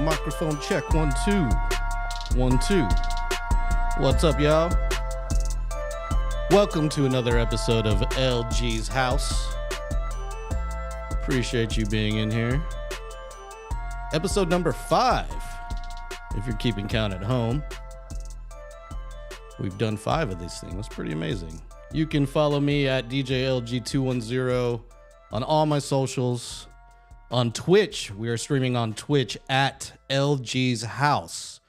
Microphone check. 1, 2. 1, 2. What's up, y'all? Welcome to another episode of LG's House. Appreciate you being in here. Episode number 5, if you're keeping count at home. We've done 5 of these things. That's pretty amazing. You can follow me at DJLG210 on all my socials. On Twitch, we are streaming on Twitch at LG's House.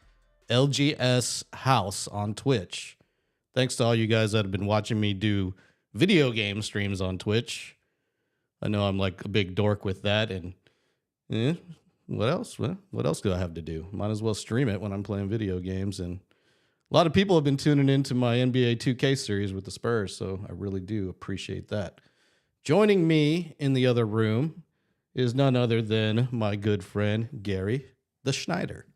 LGS House on Twitch. Thanks to all you guys that have been watching me do video game streams on Twitch. I know I'm like a big dork with that. And what else? What else do I have to do? Might as well stream it when I'm playing video games. And a lot of people have been tuning into my NBA 2K series with the Spurs, so I really do appreciate that. Joining me in the other room is none other than my good friend, Gary the Snyder.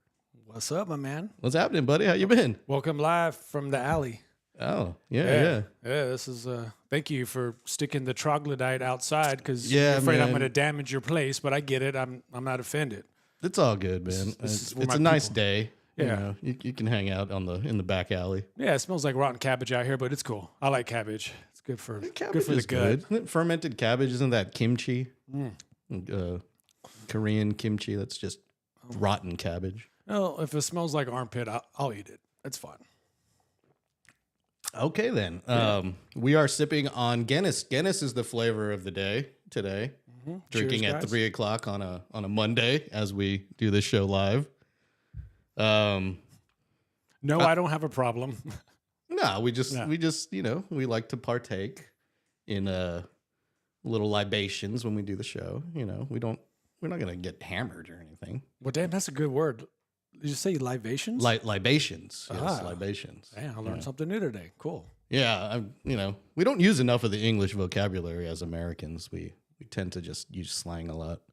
What's up, my man? What's happening, buddy? How you been? Welcome live from the alley. Oh, yeah. This is, thank you for sticking the troglodyte outside because Yeah, you're afraid I'm man. going to damage your place, but I get it. I'm not offended. It's all good, man. This is where It's my a nice people- day. You Yeah. know, you can hang out in the back alley. Yeah, it smells like rotten cabbage out here, but it's cool. I like cabbage. It's good for Cabbage the is gut. good. Isn't it fermented cabbage? Isn't that kimchi? Korean kimchi. That's just rotten cabbage. Well, if it smells like armpit, I'll eat it. It's fine. Okay, then. We are sipping on Guinness. Guinness is the flavor of the day today. Drinking Cheers, at guys. 3 o'clock on a Monday as we do this show live. No, I don't have a problem. No, we just we like to partake in little libations when we do the show. We're not gonna get hammered or anything. Well, damn, that's a good word. Did you say libations? Libations, yes, Ah. libations. Damn, I learned something new today. Cool. Yeah, we don't use enough of the English vocabulary as Americans. We tend to just use slang a lot.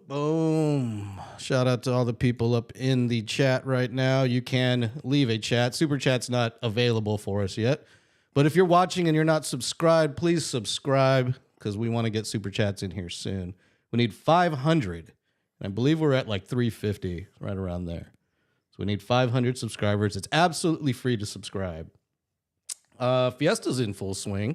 Boom. Shout out to all the people up in the chat right now. You can leave a chat. Super Chat's not available for us yet. But if you're watching and you're not subscribed, please subscribe because we want to get Super Chats in here soon. We need 500. And I believe we're at like 350, right around there. So we need 500 subscribers. It's absolutely free to subscribe. Fiesta's in full swing.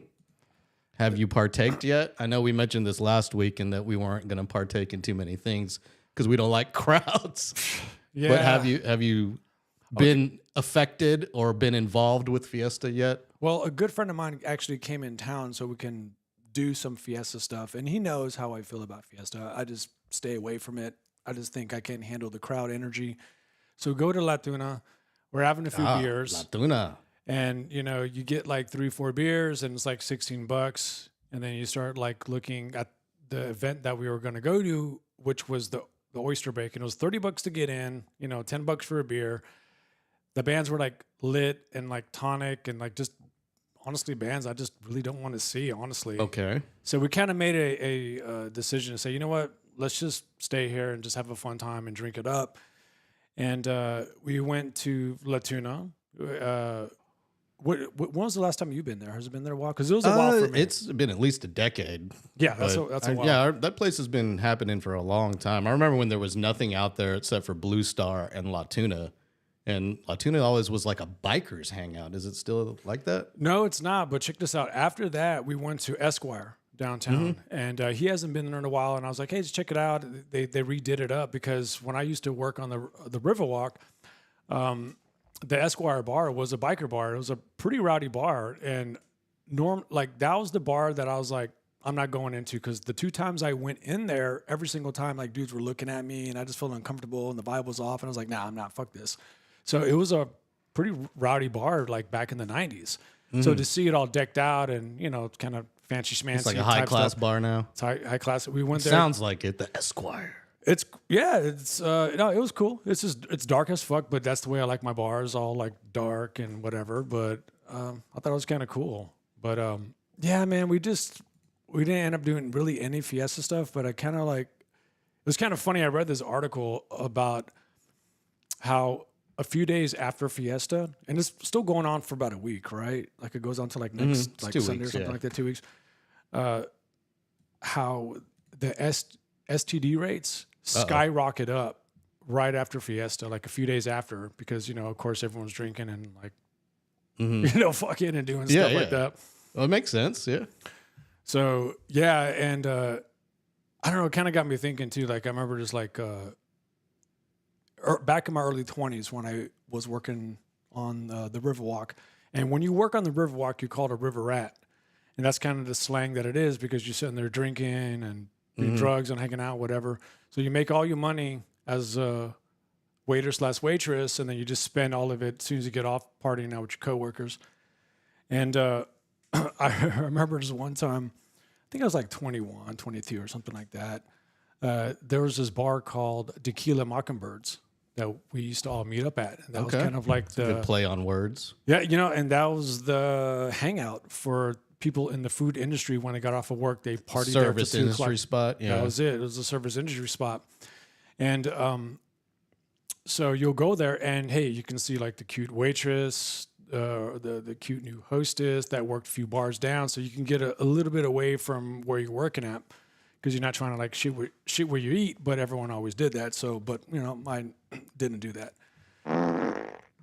Have you partaked yet? I know we mentioned this last week and that we weren't going to partake in too many things because we don't like crowds. Yeah. But have you been affected or been involved with Fiesta yet? Well, a good friend of mine actually came in town so we can do some Fiesta stuff, and he knows how I feel about Fiesta. I just stay away from it. I just think I can't handle the crowd energy. So go to La Tuna. We're having a few beers. La Tuna. And, you get like 3-4 beers and it's like $16. And then you start like looking at the event that we were going to go to, which was the oyster bake. And it was $30 to get in, $10 for a beer. The bands were like lit and like tonic and like just honestly bands I just really don't want to see, honestly. Okay. So we kind of made a decision to say, you know what, let's just stay here and just have a fun time and drink it up. And we went to La Tuna. When was the last time you've been there? Has it been there a while? Because it was a while for me. It's been at least a decade. Yeah, that's a while. Yeah, that place has been happening for a long time. I remember when there was nothing out there except for Blue Star and La Tuna. And La Tuna always was like a biker's hangout. Is it still like that? No, it's not. But check this out. After that, we went to Esquire downtown. And he hasn't been there in a while. And I was like, hey, just check it out. They redid it up because when I used to work on the Riverwalk, the Esquire bar was a biker bar. It was a pretty rowdy bar. And that was the bar that I was like, I'm not going into because the 2 times I went in there, every single time, like dudes were looking at me and I just felt uncomfortable and the vibe was off. And I was like, nah, I'm not. Fuck this. So it was a pretty rowdy bar like back in the 90s. So to see it all decked out and, kind of fancy schmancy. It's like a high-class bar now. It's high class. We went there. Sounds like it, the Esquire. It was cool. It's dark as fuck, but that's the way I like my bars, all like dark and whatever. But I thought it was kind of cool. But yeah, man, we didn't end up doing really any Fiesta stuff. But it was kind of funny. I read this article about how a few days after Fiesta, and it's still going on for about a week, right? Like it goes on to like next like 2 Sunday weeks, or something yeah. like that, 2 weeks. How the STD rates skyrocket up right after Fiesta, like a few days after, because, you know, of course, everyone's drinking and like, you know, fucking and doing stuff like that. Well, it makes sense. Yeah. So, yeah. And I don't know, it kind of got me thinking too. Like, I remember just like back in my early 20s when I was working on the Riverwalk. And when you work on the Riverwalk, you're called a river rat. And that's kind of the slang that it is, because you're sitting there drinking and doing drugs and hanging out, whatever. So you make all your money as a waiter/waitress, and then you just spend all of it as soon as you get off partying out with your coworkers. And I remember just one time, I think I was like 21, 22 or something like that. There was this bar called Tequila Mockingbirds that we used to all meet up at. And that was kind of like the good play on words. Yeah, you know, and that was the hangout for people in the food industry when they got off of work. They partied Service there industry spot. Yeah, that was it. It was a service industry spot. And so you'll go there and, hey, you can see like the cute waitress, the cute new hostess that worked a few bars down. So you can get a little bit away from where you're working at, because you're not trying to like shit where you eat, but everyone always did that. So, but, you know, mine didn't do that.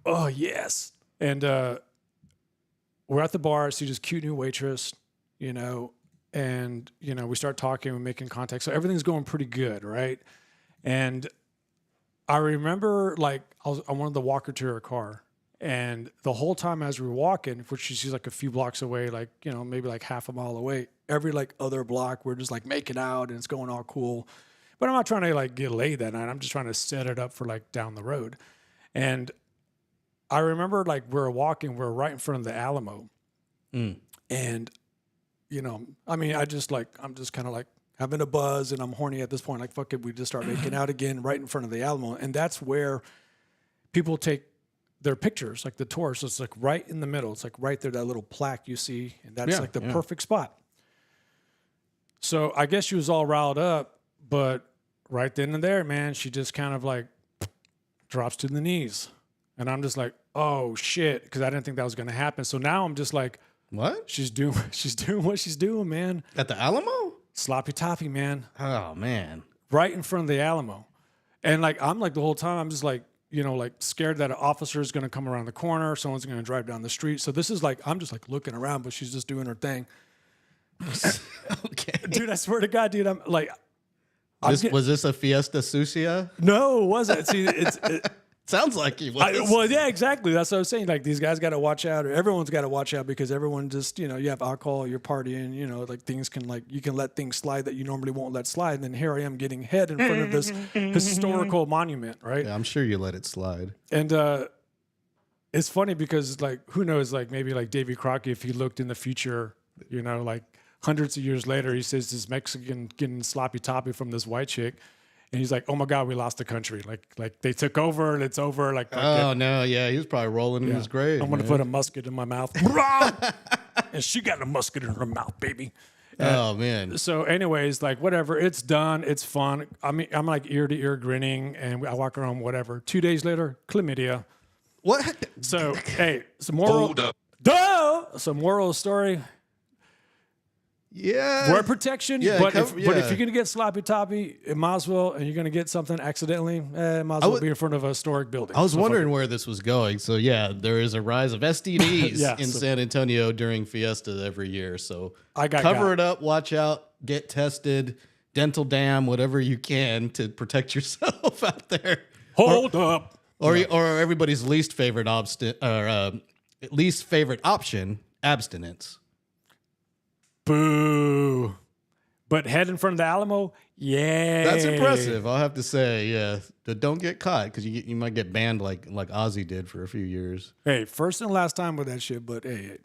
Oh, yes. And we're at the bar, see this cute new waitress, you know, and, you know, we start talking, we're making contact. So everything's going pretty good, right? And I remember, like, I wanted to walk her to her car. And the whole time as we were walking, which she's like a few blocks away, like, you know, maybe like half a mile away, every like other block, we're just like making out and it's going all cool. But I'm not trying to like get laid that night. I'm just trying to set it up for like down the road. And I remember like we were walking, we were right in front of the Alamo. And, you know, I mean, I'm just kind of like having a buzz and I'm horny at this point. Like, fuck it, we just start making out again right in front of the Alamo. And that's where people take their pictures, like the tourists. So it's like right in the middle. It's like right there, that little plaque you see. And that's like the perfect spot. So I guess she was all riled up, but right then and there, man, she just kind of like drops to the knees. And I'm just like, oh shit, because I didn't think that was going to happen. So now I'm just like, what? She's doing what she's doing, man. At the Alamo? Sloppy toppy, man. Oh, man. Right in front of the Alamo. And like, I'm like the whole time, I'm just like, you know, like scared that an officer is going to come around the corner. Someone's going to drive down the street. So this is like, I'm just like looking around, but she's just doing her thing. Okay. Dude, I swear to God, dude, I'm like. Was this a Fiesta Sucia? No, it wasn't. See, sounds like he was. Well, yeah, exactly. That's what I was saying. Like, these guys got to watch out, or everyone's got to watch out, because everyone just, you know, you have alcohol, you're partying, you know, like things can, like, you can let things slide that you normally won't let slide. And then here I am getting head in front of this historical monument, right? Yeah, I'm sure you let it slide. And it's funny because, like, who knows, like, maybe like Davy Crockett, if he looked in the future, you know, like hundreds of years later, he says this Mexican getting sloppy toppy from this white chick. And he's like, oh my God, we lost the country. Like they took over and it's over. Like, oh no, yeah, he was probably rolling in his grave. I'm gonna put a musket in my mouth. And she got a musket in her mouth, baby. Oh man. So anyways, like whatever, it's done, it's fun. I mean, I'm like ear to ear grinning and I walk around, whatever. 2 days later, chlamydia. What? So hey, some moral. Hold up. Duh! Some moral story. Yeah. Word protection. Yeah, but if you're going to get sloppy toppy, it might as well, and you're going to get something accidentally, it might as well be in front of a historic building. I was wondering where this was going. So, yeah, there is a rise of STDs in San Antonio during Fiesta every year. So, cover it up, watch out, get tested, dental dam, whatever you can to protect yourself out there. Hold up. Or everybody's least favorite option, abstinence. Boo. But head in front of the Alamo, yeah. That's impressive, I'll have to say, yeah. But don't get caught, because you might get banned like Ozzy did for a few years. Hey, first and last time with that shit, but hey.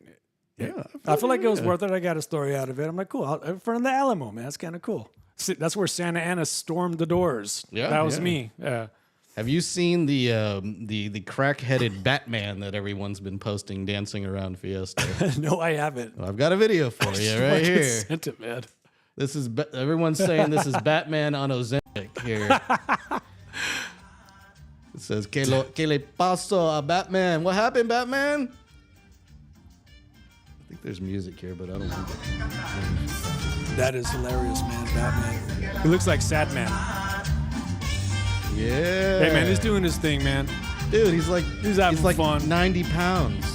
Yeah. I feel like it was worth it. I got a story out of it. I'm like, cool. In front of the Alamo, man. That's kind of cool. That's where Santa Ana stormed the doors. Yeah, that was me. Yeah. Have you seen the crack-headed Batman that everyone's been posting dancing around Fiesta? No, I haven't. Well, I've got a video for you right here. Sent it, man. This is everyone's saying this is Batman on Ozempic here. It says que le pasó a Batman? What happened, Batman? I think there's music here, but I don't think it. That is hilarious, man. Batman. He looks like Sad Man. Yeah. Hey, man, he's doing his thing, man. Dude, he's having like fun. 90 pounds.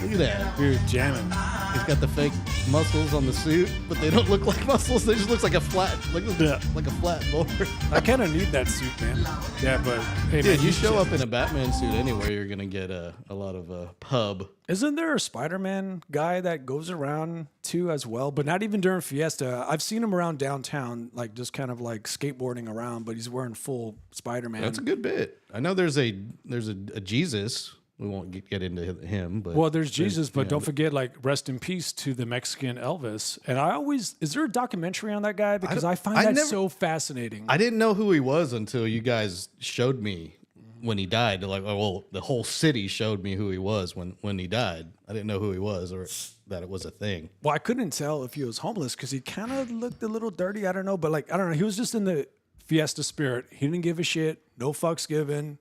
Look at that. Dude, jamming. He's got the fake muscles on the suit, but they don't look like muscles. They just looks like a flat, like a flat board. I kind of need that suit, man. Yeah, but hey, Dude, man, you show up in a Batman suit anywhere, you're gonna get a lot of pub. Isn't there a Spider-Man guy that goes around too as well? But not even during Fiesta. I've seen him around downtown, like just kind of like skateboarding around, but he's wearing full Spider-Man. That's a good bit. I know there's a Jesus. We won't get into him, but well, there's Jesus, but don't forget, like, rest in peace to the Mexican Elvis. And is there a documentary on that guy? Because I find that so fascinating. I didn't know who he was until you guys showed me when he died. Like, well, the whole city showed me who he was when he died. I didn't know who he was or that it was a thing. Well, I couldn't tell if he was homeless because he kind of looked a little dirty. I don't know, but like, I don't know. He was just in the Fiesta spirit. He didn't give a shit. No fucks given.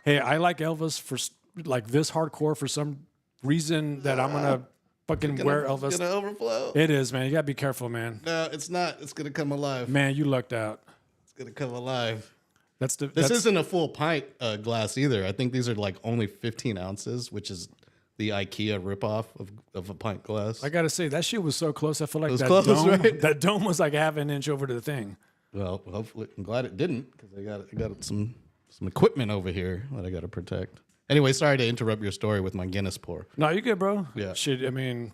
Hey, I like Elvis for like this hardcore for some reason that I'm gonna fucking wear Elvis. It's gonna overflow. It is, man. You gotta be careful, man. No, it's not. It's gonna come alive. Man, you lucked out. It's gonna come alive. This isn't a full pint glass either. I think these are like only 15 ounces, which is the IKEA ripoff of a pint glass. I gotta say that shit was so close. I feel like that dome was like half an inch over to the thing. Well, hopefully, I'm glad it didn't because I got some equipment over here that I got to protect. Anyway, sorry to interrupt your story with my Guinness pour. No, you good, bro. Yeah. Shit, I mean,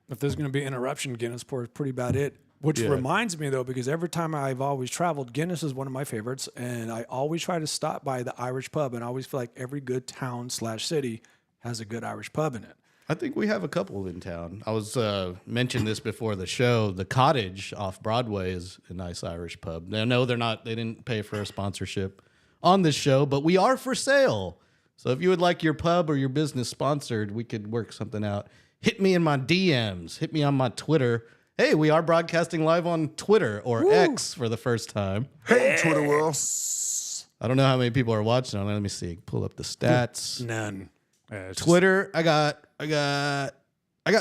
if there's going to be interruption, Guinness pour is pretty about it. Which reminds me, though, because every time I've always traveled, Guinness is one of my favorites. And I always try to stop by the Irish pub. And I always feel like every good town/city has a good Irish pub in it. I think we have a couple in town. I was mentioned this before the show. The Cottage off Broadway is a nice Irish pub. No, they're not. They didn't pay for a sponsorship on this show, but we are for sale. So if you would like your pub or your business sponsored, we could work something out. Hit me in my DMs. Hit me on my Twitter. Hey, we are broadcasting live on Twitter or X for the first time. Hey, Twitter world. I don't know how many people are watching on. Let me see. Pull up the stats. None. Twitter, I got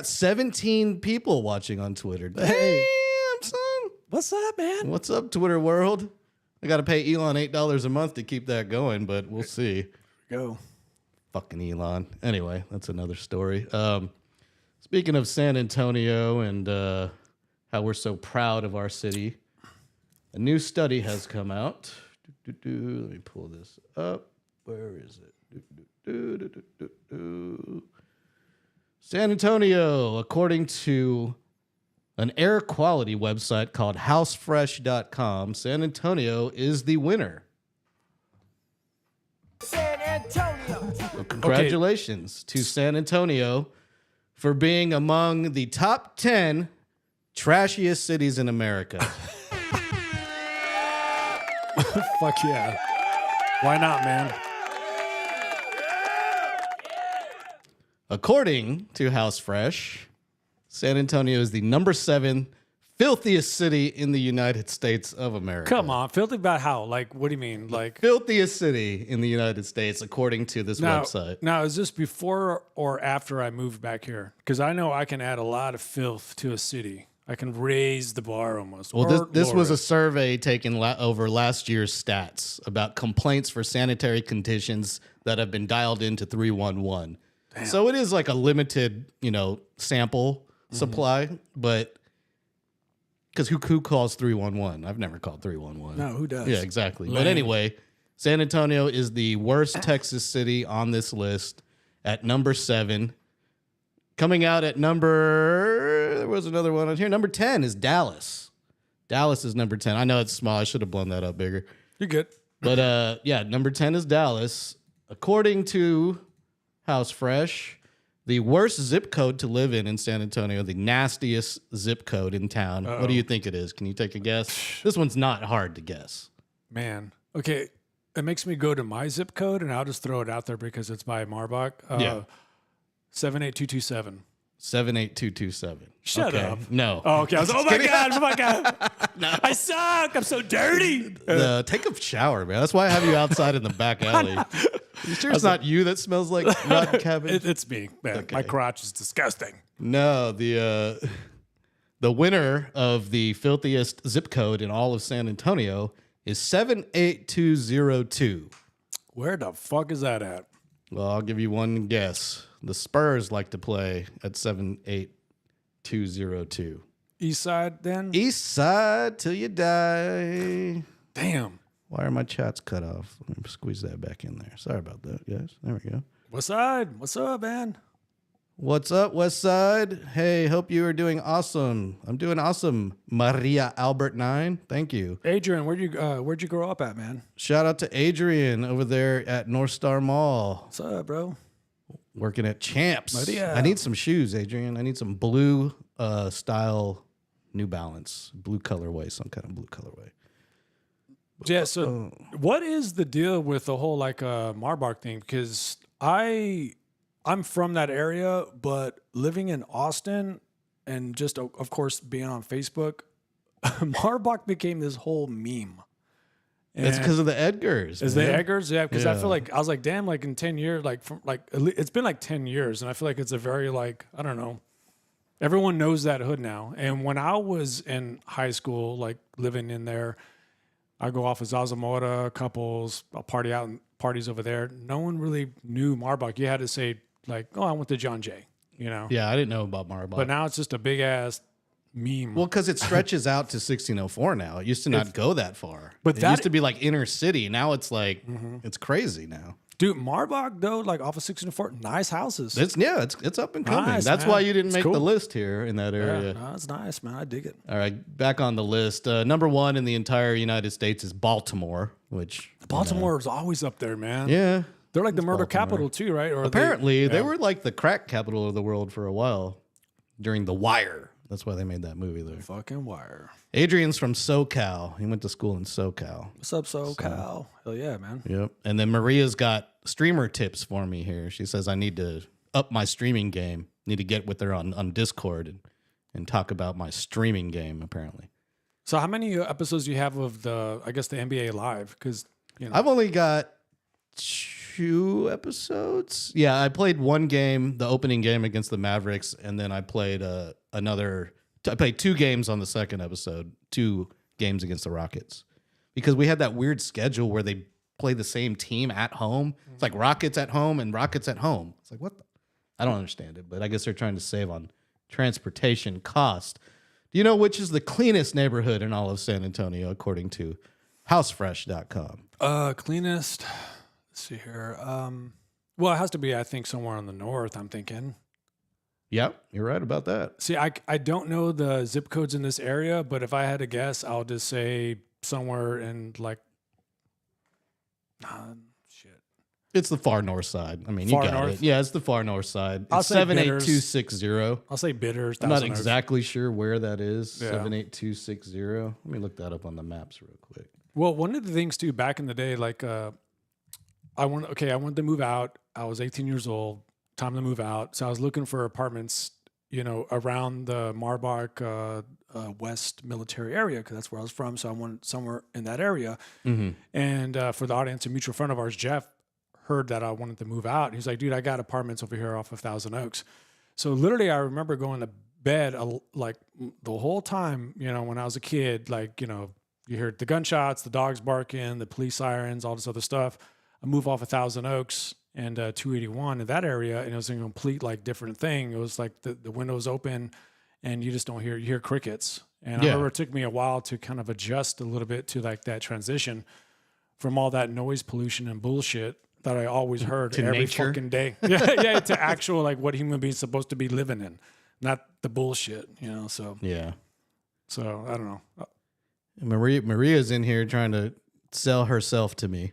17 people watching on Twitter. Hey. Damn, son. What's up, man? What's up, Twitter world? I got to pay Elon $8 a month to keep that going, but we'll see. Go. Fucking Elon. Anyway, that's another story. Speaking of San Antonio and how we're so proud of our city, a new study has come out. Let me pull this up. Where is it? San Antonio, according to an air quality website called housefresh.com, San Antonio is the winner. San Antonio. Well, congratulations to San Antonio for being among the top 10 trashiest cities in America. Fuck yeah. Why not, man? According to House Fresh, San Antonio is the number 7 filthiest city in the United States of America. Come on, filthy about how? Like, what do you mean? Like, filthiest city in the United States, according to this website. Now, is this before or after I moved back here? Because I know I can add a lot of filth to a city. I can raise the bar almost. Well, this was a survey taken over last year's stats about complaints for sanitary conditions that have been dialed into 311. Damn. So it is like a limited, sample supply, but because who calls 311? I've never called 311. No, who does? Yeah, exactly. Lame. But anyway, San Antonio is the worst Texas city on this list at number 7. Coming out at there was another one on here. Number 10 is Dallas. Dallas is number 10. I know it's small. I should have blown that up bigger. You're good. But number 10 is Dallas. According to House Fresh, the worst zip code to live in San Antonio, the nastiest zip code in town. What do you think it is? Can you take a guess? This one's not hard to guess. Man. Okay. It makes me go to my zip code, and I'll just throw it out there because it's by Marbach. 78227. 78227. Shut up. No. Oh, okay. Oh my God. No. I suck. I'm so dirty. Take a shower, man. That's why I have you outside in the back alley. You sure it's not you that smells like rotten cabbage? It's me, man. Okay. My crotch is disgusting. No, the The winner of the filthiest zip code in all of San Antonio is 78202. Where the fuck is that at? Well, I'll give you one guess. The Spurs like to play at 78202. East side then? East side till you die. Damn. Why are my chats cut off? Let me squeeze that back in there. Sorry about that, guys. There we go. West side? What's up, man? What's up, West Side? Hey, hope you are doing awesome. I'm doing awesome. Maria Albert 9. Thank you. Adrian, where'd you grow up at, man? Shout out to Adrian over there at North Star Mall. What's up, bro? Working at Champs. Maria. I need some shoes, Adrian. I need some blue style New Balance. Blue colorway, some kind of blue colorway. Yeah, so what is the deal with the whole like Marbark thing? Because I'm from that area, but living in Austin and just, of course, being on Facebook, Marbach became this whole meme. And it's because of the Edgars. Is the Edgars? Yeah, because I feel like, I was like, damn, like in 10 years, it's been like 10 years, and I feel like it's a very, like, I don't know. Everyone knows that hood now. And when I was in high school, like living in there, I go off as Azamora, couples, I'll party out in parties over there. No one really knew Marbach. You had to say, like, oh, I went to John Jay, you know? Yeah, I didn't know about Marbach. But now it's just a big ass meme. Well, because it stretches out to 1604 now. It used to not go that far. But it used to be like inner city. Now it's like, it's crazy now. Dude, Marbach, though, like off of 1604, nice houses. It's up and coming. Nice, That's man. why you didn't It's make cool. the list here in that area. Yeah, no, it's nice, man. I dig it. All right, back on the list. Number one in the entire United States is Baltimore, which Baltimore is always up there, man. yeah. They're like the murder Baltimore. capital, too, right? Or Apparently, they were like the crack capital of the world for a while during The Wire. That's why they made that movie there. Fucking Wire. Adrian's from SoCal. He went to school in SoCal. What's up, SoCal? Hell yeah, man. Yep. And then Maria's got streamer tips for me here. She says I need to up my streaming game. Need to get with her on Discord and talk about my streaming game, apparently. So how many episodes do you have of the NBA Live? Because, you know. I've only got 2 episodes. Yeah, I played one game, the opening game against the Mavericks, and then I played I played 2 games on the second episode, 2 games against the Rockets. Because we had that weird schedule where they play the same team at home. It's like Rockets at home and Rockets at home. It's like, what the? I don't understand it, but I guess they're trying to save on transportation cost. Do you know which is the cleanest neighborhood in all of San Antonio, according to housefresh.com? Cleanest. Let's see here. Well, it has to be, I think, somewhere in the north, I'm thinking. Yep, you're right about that. See, I don't know the zip codes in this area, but if I had to guess, I'll just say somewhere in like, shit. It's the far north side. I mean, Far you got north? it. Yeah, it's the far north side. I'll It's say 78260. I'll say Bitters. I'm not Thousand Oaks. exactly sure where that is. Yeah. 78260. Let me look that up on the maps real quick. Well, one of the things too, back in the day, like I wanted to move out. I was 18 years old. Time to move out. So I was looking for apartments, you know, around the Marbach West military area because that's where I was from. So I wanted somewhere in that area. Mm-hmm. And for the audience, a mutual friend of ours, Jeff, heard that I wanted to move out. He's like, dude, I got apartments over here off of Thousand Oaks. So literally, I remember going to bed like the whole time, you know, when I was a kid, like, you know, you heard the gunshots, the dogs barking, the police sirens, all this other stuff. I moved off of Thousand Oaks and 281 in that area, and it was a complete like different thing. It was like the windows open, and you just don't you hear crickets. And I remember it took me a while to kind of adjust a little bit to like that transition from all that noise pollution and bullshit that I always heard To every nature. fucking day. yeah, to actual like what human beings supposed to be living in, not the bullshit, you know. So Yeah. I don't know. Maria's in here trying to sell herself to me.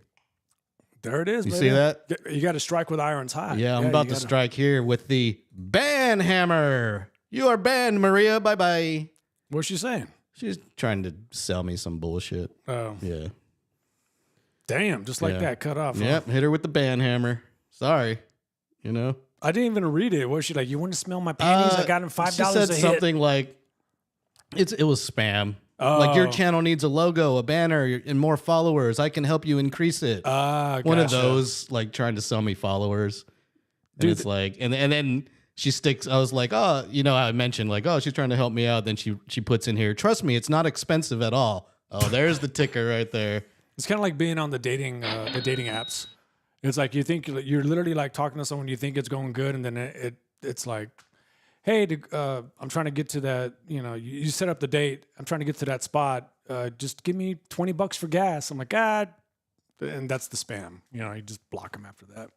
There it is. You baby. see that? You got to strike with irons hot. Yeah, I'm about to strike here with the ban hammer. You are banned, Maria. Bye-bye. What's she saying? She's trying to sell me some bullshit. Oh, Yeah. damn! Just like Yeah. that, cut off. huh? Yep, hit her with the ban hammer. Sorry. You know? I didn't even read it. What was she like? You want to smell my panties? I got them $5 She a said hit. something like, it was spam. Like, your channel needs a logo, a banner, and more followers. I can help you increase it. One of Gotcha. those, like, trying to sell me followers. And Dude, it's like, and then she sticks. I was like, oh, you know, I mentioned like, oh, she's trying to help me out. Then she puts in here, trust me, it's not expensive at all. Oh, there's the ticker right there. It's kind of like being on the dating apps. It's like you think you're literally like talking to someone, you think it's going good, and then it's like, hey, I'm trying to get to that. You know, you set up the date. I'm trying to get to that spot. Just give me $20 for gas. I'm like, God, and that's the spam. You know, you just block them after that.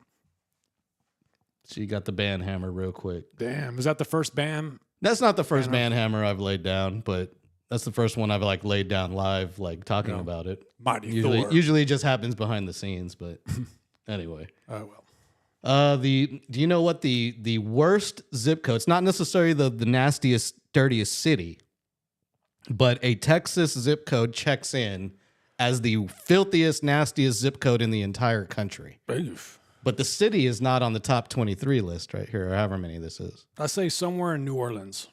She got the band hammer real quick. Damn, is that the first bam? That's not the first band hammer I've laid down, but that's the first one I've like laid down live, like talking about it. Mighty Thor. Usually it just happens behind the scenes, but anyway. Oh well. Do you know what the worst zip code? It's not necessarily the nastiest, dirtiest city, but a Texas zip code checks in as the filthiest, nastiest zip code in the entire country. Oof. But the city is not on the top 23 list right here, or however many this is. I say somewhere in New Orleans.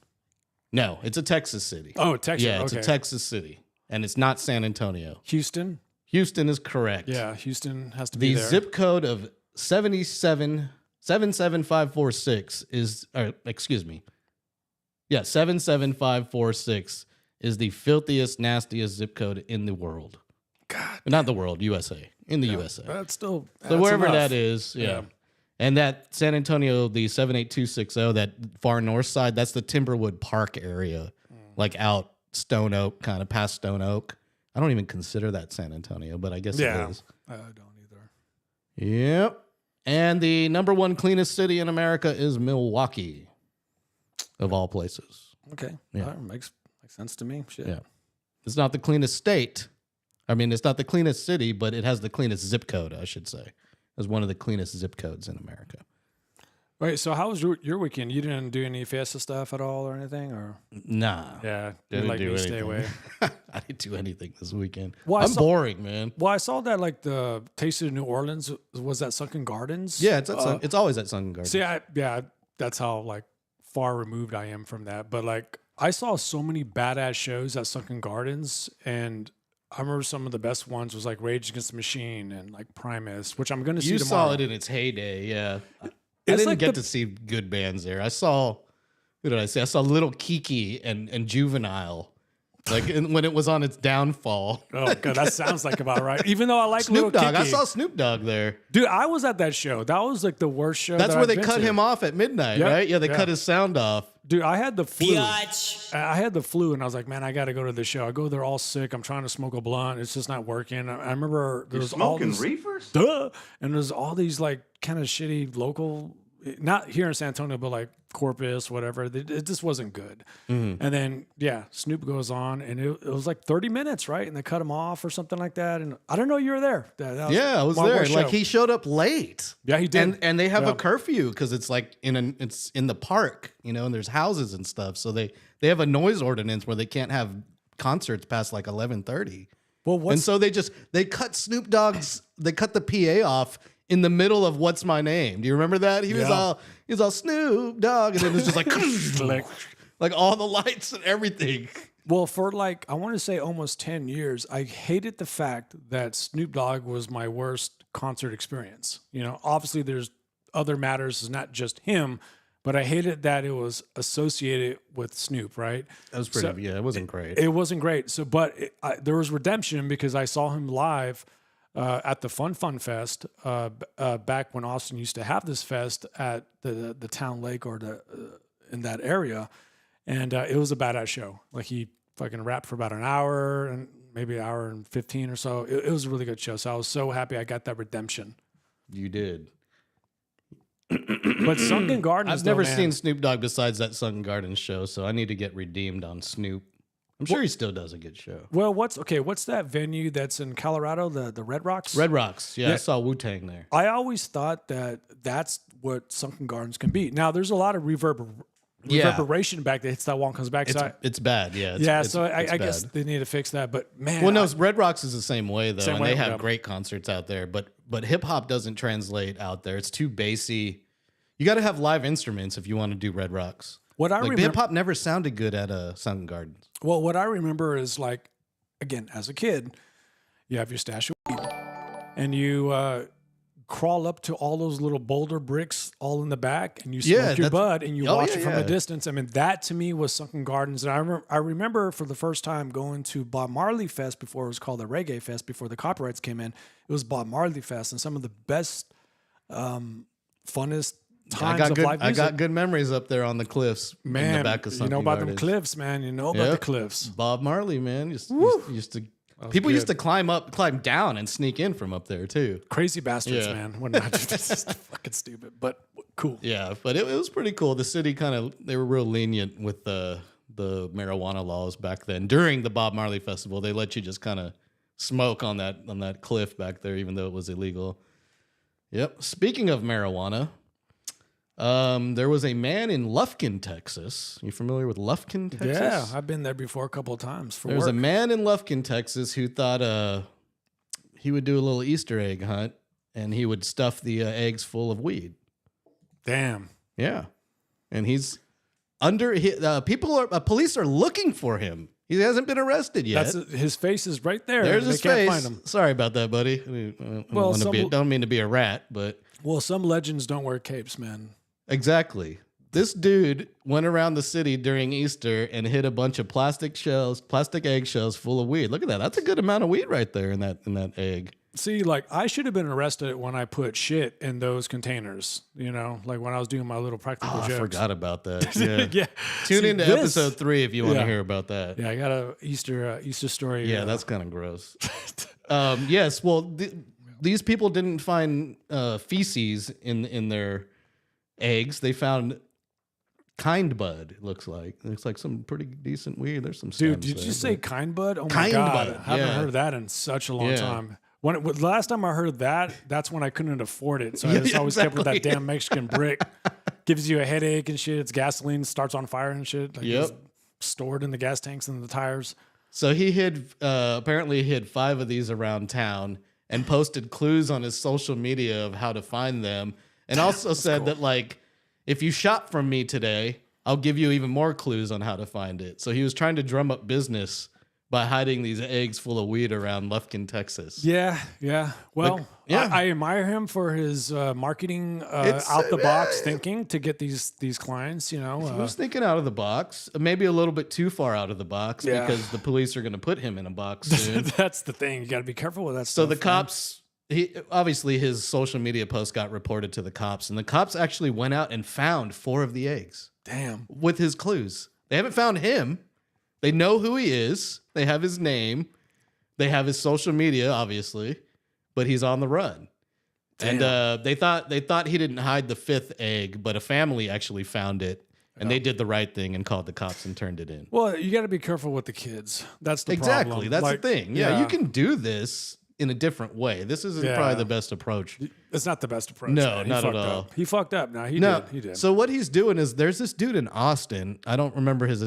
No, it's a Texas city. Oh, Texas. Yeah, it's okay. a Texas city, and it's not San Antonio. Houston. Houston is correct. Yeah, Houston has to be there. The zip code of 77546 is, or excuse me. Yeah, 77546 is the filthiest, nastiest zip code in the world. God. Not the world, USA. In the USA. That's still So wherever enough. that is, yeah. And that San Antonio, the 78260, that far north side, that's the Timberwood Park area, like out Stone Oak, kind of past Stone Oak. I don't even consider that San Antonio, but I guess it is. I don't either. Yep. And the number one cleanest city in America is Milwaukee, of all places. Okay. Yeah. Makes sense to me. Shit. Yeah. It's not the cleanest state. I mean, it's not the cleanest city, but it has the cleanest zip code, I should say. It's one of the cleanest zip codes in America. Wait, so how was your weekend? You didn't do any fiesta stuff at all or anything? Or Nah. yeah, Didn't like do me, anything. stay away. I didn't do anything this weekend. Well, I'm boring, man. Well, I saw that like the Taste of New Orleans was at Sunken Gardens. Yeah, it's always at Sun Garden. See, that's how like far removed I am from that. But like I saw so many badass shows at Sunken Gardens, and I remember some of the best ones was like Rage Against the Machine and like Primus, which I'm going to see tomorrow. You saw it in its heyday, yeah. I It's didn't like get to see good bands there. I saw, who did I see? I saw Little Kiki and Juvenile, like when it was on its downfall. Oh god, that sounds like about right. Even though I like Snoop Lil Dogg. I Kiki. saw Snoop Dogg there. Dude, I was at that show. That was like the worst show. That's that where I've they been cut to. him off at midnight, Yep. right? Yeah, they Yeah. cut his sound off. Dude, I had the flu. Biatch. I had the flu, and I was like, man, I got to go to the show. I go there all sick. I'm trying to smoke a blunt. It's just not working. I remember there was all Smoking these, reefers? duh, and there's all these like kind of shitty local, not here in San Antonio, but like Corpus, whatever. It just wasn't good. And then yeah, Snoop goes on, and it was like 30 minutes, right? And they cut him off or something like that. And I don't know you were there. That was Yeah, I was my there. worst Like show. he showed up late. Yeah, he did. And they have Yeah. a curfew because it's like it's in the park, you know, and there's houses and stuff. So they have a noise ordinance where they can't have concerts past like 11:30. Well, And so they cut Snoop Dogg's, they cut the PA off in the middle of What's My Name. Do you remember that? He was Yeah. all Snoop Dogg, and then it was just like like all the lights and everything. Well, for like, I want to say almost 10 years, I hated the fact that Snoop Dogg was my worst concert experience. You know, obviously there's other matters, it's not just him, but I hated that it was associated with Snoop, right? That was pretty, it wasn't great. It wasn't great. So, but there was redemption because I saw him live at the Fun Fest back when Austin used to have this fest at the town lake or in that area. And it was a badass show. Like he fucking rapped for about an hour and maybe an hour and 15 or so. It was a really good show. So I was so happy I got that redemption. You did. But Sunken Gardens, I've never though, man, seen Snoop Dogg besides that Sunken Gardens show, so I need to get redeemed on Snoop. I'm sure he still does a good show. Well, what's that venue that's in Colorado, the Red Rocks? Red Rocks. Yeah, Yeah. I saw Wu-Tang there. I always thought that's what Sunken Gardens can be. Now, there's a lot of reverberation back that hits that wall and comes back. It's bad, yeah. I guess they need to fix that. But man, Well, no, Red Rocks is the same way though, Same and way, they have yeah. great concerts out there. But hip hop doesn't translate out there. It's too bassy. You got to have live instruments if you want to do Red Rocks. what I Like remember, hip hop never sounded good at Sunken Gardens. well, what I remember is like, again, as a kid, you have your stash of weed, and you crawl up to all those little boulder bricks all in the back, and you Yeah, smoke your that's- bud, and you oh, watch yeah, it from yeah. a distance. I mean, that to me was sunken gardens. And I remember for the first time going to Bob Marley Fest before it was called the Reggae Fest, before the copyrights came in. It was Bob Marley Fest, and some of the best, funnest times of live music. I got good memories up there on the cliffs in Man, the back of you Sunken know about them Gardens. cliffs, man. You know about the Yep. cliffs. Bob Marley, man, used to. was People used good. to climb down, and sneak in from up there too. Crazy bastards, Yeah. man. When I just fucking stupid, but cool. Yeah, but it was pretty cool. The city they were real lenient with the marijuana laws back then. During the Bob Marley Festival, they let you just kind of smoke on that cliff back there, even though it was illegal. Yep. Speaking of marijuana, there was a man in Lufkin, Texas. You familiar with Lufkin, Texas? Yeah, I've been there before a couple of times for There's work. a man in Lufkin, Texas, who thought he would do a little Easter egg hunt, and he would stuff the eggs full of weed. Damn. Yeah, and he's under. Police are looking for him. He hasn't been arrested yet. His face is right there. There's They his can't face. find him. Sorry about that, buddy. Don't mean to be a rat, but Well, some legends don't wear capes, man. exactly. This dude went around the city during Easter and hit a bunch of plastic eggshells full of weed. Look at that. That's a good amount of weed right there in that egg. See, like I should have been arrested when I put shit in those containers. You know, like when I was doing my little practical Oh, I jokes. forgot about that. Yeah. Yeah. Tune See, into this- episode 3 if you want to Yeah. hear about that. Yeah, I got a Easter story. Yeah, that's kind of gross. Yes, well, these people didn't find feces in their eggs. They found kind bud. It looks like some pretty decent weed. There's some Dude, stems did there, you say but- kind bud? Oh my Kind god, bud, I haven't yeah. heard that in such a long Yeah. time. Last time I heard that, that's when I couldn't afford it. So I Yeah, just always kept with that exactly. damn Mexican brick. Gives you a headache and shit. It's gasoline, starts on fire and shit. Like Yep. it's stored in the gas tanks and the tires. So he apparently hid 5 of these around town and posted clues on his social media of how to find them, and also said that like, if you shop from me today, I'll give you even more clues on how to find it. So he was trying to drum up business by hiding these eggs full of weed around Lufkin, Texas. Yeah, yeah. Well, yeah. I admire him for his marketing It's, out the box thinking to get these clients. You know, He was thinking out of the box, maybe a little bit too far out of the box, Yeah. because the police are going to put him in a box soon. that's the thing. You got to be careful with that So stuff. the man. cops, obviously his social media post got reported to the cops, and the cops actually went out and found 4 of the eggs Damn. with his clues. They haven't found him. They know who he is. They have his name. They have his social media, obviously, but he's on the run. Damn. And they thought he didn't hide the 5th egg, but a family actually found it, and they did the right thing and called the cops and turned it in. Well, you got to be careful with the kids. That's the Exactly. problem. That's Like, the thing. Yeah, you can do this in a different way. This isn't Yeah. probably the best approach. It's not the best approach. No, man. He not at fucked all. Up. He fucked up. No, he No, did. He did. So what he's doing is there's this dude in Austin. I don't remember his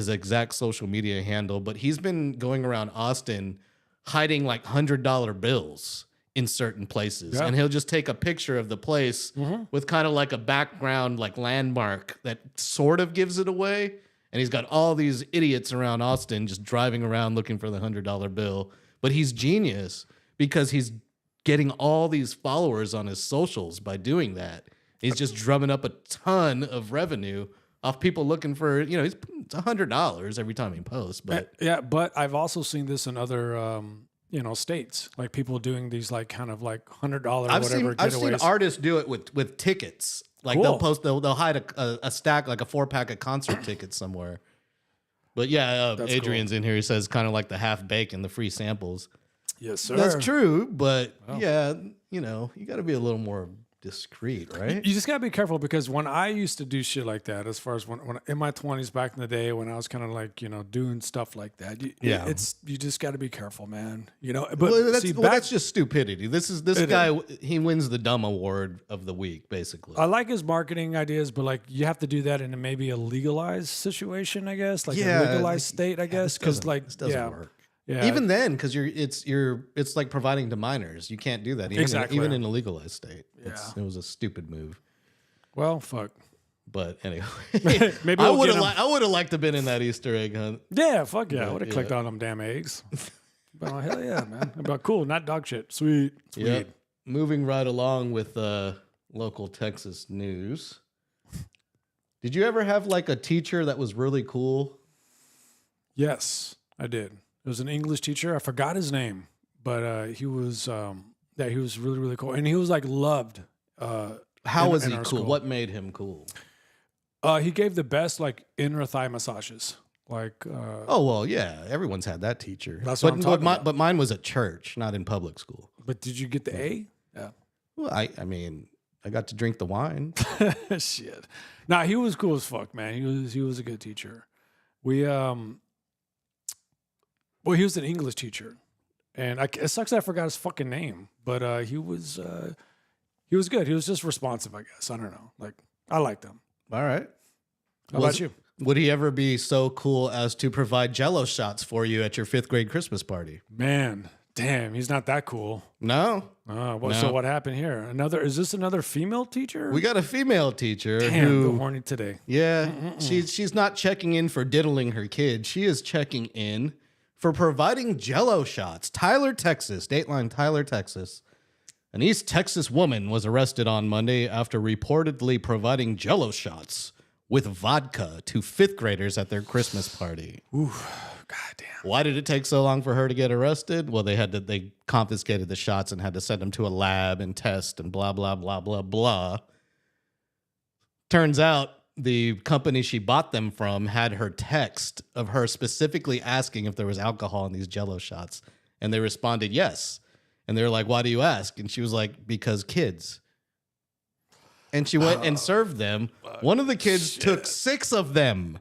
exact social media handle, but he's been going around Austin hiding like $100 bills in certain places, Yeah. and he'll just take a picture of the place with kind of like a background, like landmark that sort of gives it away. And he's got all these idiots around Austin just driving around looking for the $100 bill. But he's genius because he's getting all these followers on his socials by doing that. He's just drumming up a ton of revenue off people looking for, it's $100 every time he posts. But yeah, but I've also seen this in other, states, like people doing these like kind of like $100 I've whatever seen getaways. artists do it with tickets. Like Cool. they'll hide a stack, like a 4-pack of concert tickets somewhere. But yeah, That's Adrian's in here. He says kind of like the half bake and the free samples. Yes, sir. That's true, but yeah, you got to be a little more discreet, right? You just gotta be careful because when I used to do shit like that, as far as when in my 20s back in the day when I was kind of like doing stuff like that, you just gotta be careful, man. But That's just stupidity. This guy. He wins the dumb award of the week, basically. I like his marketing ideas, but like you have to do that in maybe a legalized situation, I guess, like a legalized state, I guess, because like this doesn't work. Yeah. Even then, because it's like providing to minors. You can't do that. Even in a legalized state. It was a stupid move. Well, fuck. But anyway, Maybe I we'll would get have him. I would have liked to have been in that Easter egg hunt. Yeah, fuck yeah. I would have Yeah. clicked on them damn eggs. But hell yeah, man. But cool, not dog shit. Sweet. Yep. moving right along with local Texas news. Did you ever have like a teacher that was really cool? Yes, I did. It was an English teacher. I forgot his name, but he was he was really, really cool. And he was like loved. How was he our cool? school. What made him cool? He gave the best like inner thigh massages. Like Oh, well, yeah. Everyone's had that teacher. That's what I'm talking about. But mine was at church, not in public school. But did you get the A? Yeah. Well, I mean, I got to drink the wine. Shit. Nah, he was cool as fuck, man. He was a good teacher. We well, he was an English teacher, and it sucks that I forgot his fucking name. But he was good. He was just responsive, I guess. I don't know. Like I liked him. All right. How about you? Would he ever be so cool as to provide Jell-O shots for you at your 5th grade Christmas party? Man, damn, he's not that cool. No. No. So what happened here? Is this another female teacher? We got a female teacher Damn, who, the horny today. yeah, she's not checking in for diddling her kid. She is checking in for providing Jell-O shots. Tyler, Texas, Dateline Tyler, Texas. An East Texas woman was arrested on Monday after reportedly providing Jell-O shots with vodka to 5th graders at their Christmas party. Ooh, goddamn. Why did it take so long for her to get arrested? Well, they confiscated the shots and had to send them to a lab and test and blah, blah, blah, blah, blah. Turns out the company she bought them from had her text of her specifically asking if there was alcohol in these Jell-O shots. And they responded, yes. And they were like, why do you ask? And she was like, because kids. And she went and served them. One of the kids took 6 of them.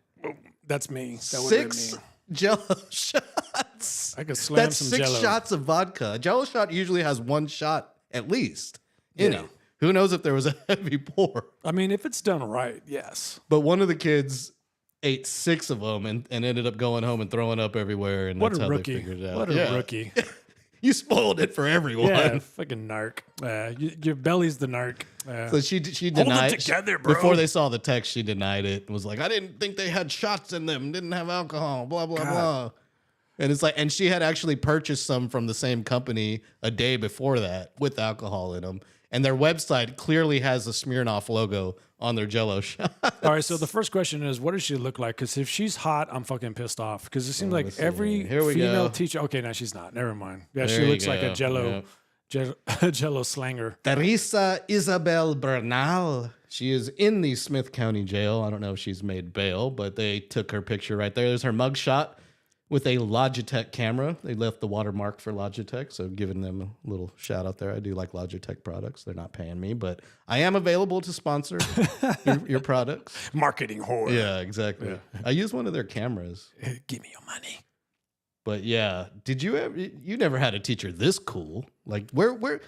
That's me. That would have been 6 me. Jell-O shots. I could slam That's some 6 Jell-O. shots of vodka. A Jell-O shot usually has 1 shot at least in Yeah. it. Who knows if there was a heavy pour? I mean, if it's done right, yes. But one of the kids ate 6 of them and ended up going home and throwing up everywhere. And What that's a how rookie. they figured it out. What a Yeah. rookie. You spoiled it for everyone. Yeah, fucking narc. Your belly's the narc. So she denied together, bro. Before they saw the text, she denied it and was like, I didn't think they had shots in them, didn't have alcohol, blah, blah, blah. And it's like, and she had actually purchased some from the same company a day before that with alcohol in them. And their website clearly has the Smirnoff logo on their Jell-O shot. All right, so the first question is, what does she look like? Because if she's hot, I'm fucking pissed off. Because it seems like let's see. every Here we female go. teacher. Okay, no, she's not. Never mind. Yeah, There she you looks like a go. Jello, Jello slanger. Teresa Isabel Bernal. She is in the Smith County Jail. I don't know if she's made bail, but they took her picture right there. There's her mugshot with a Logitech camera. They left the watermark for Logitech, so giving them a little shout out there. I do like Logitech products. They're not paying me, but I am available to sponsor your products. Marketing whore. Yeah, exactly. Yeah. I use one of their cameras. Give me your money. But yeah, did you ever? You never had a teacher this cool? Like where?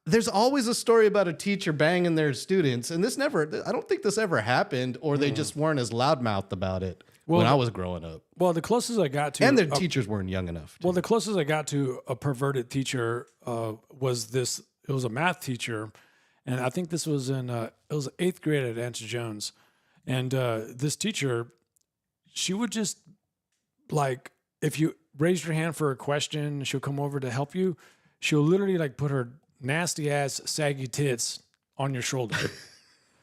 There's always a story about a teacher banging their students, and this never. I don't think this ever happened, or they just weren't as loudmouthed about it when I was growing up. Well, the closest I got to, And their teachers weren't young enough. well, the closest I got to a perverted teacher was this. It was a math teacher, and I think this was in it was 8th grade at Auntie Jones, and this teacher, she would just like if you raised your hand for a question, she'll come over to help you. She'll literally like put her nasty ass saggy tits on your shoulder.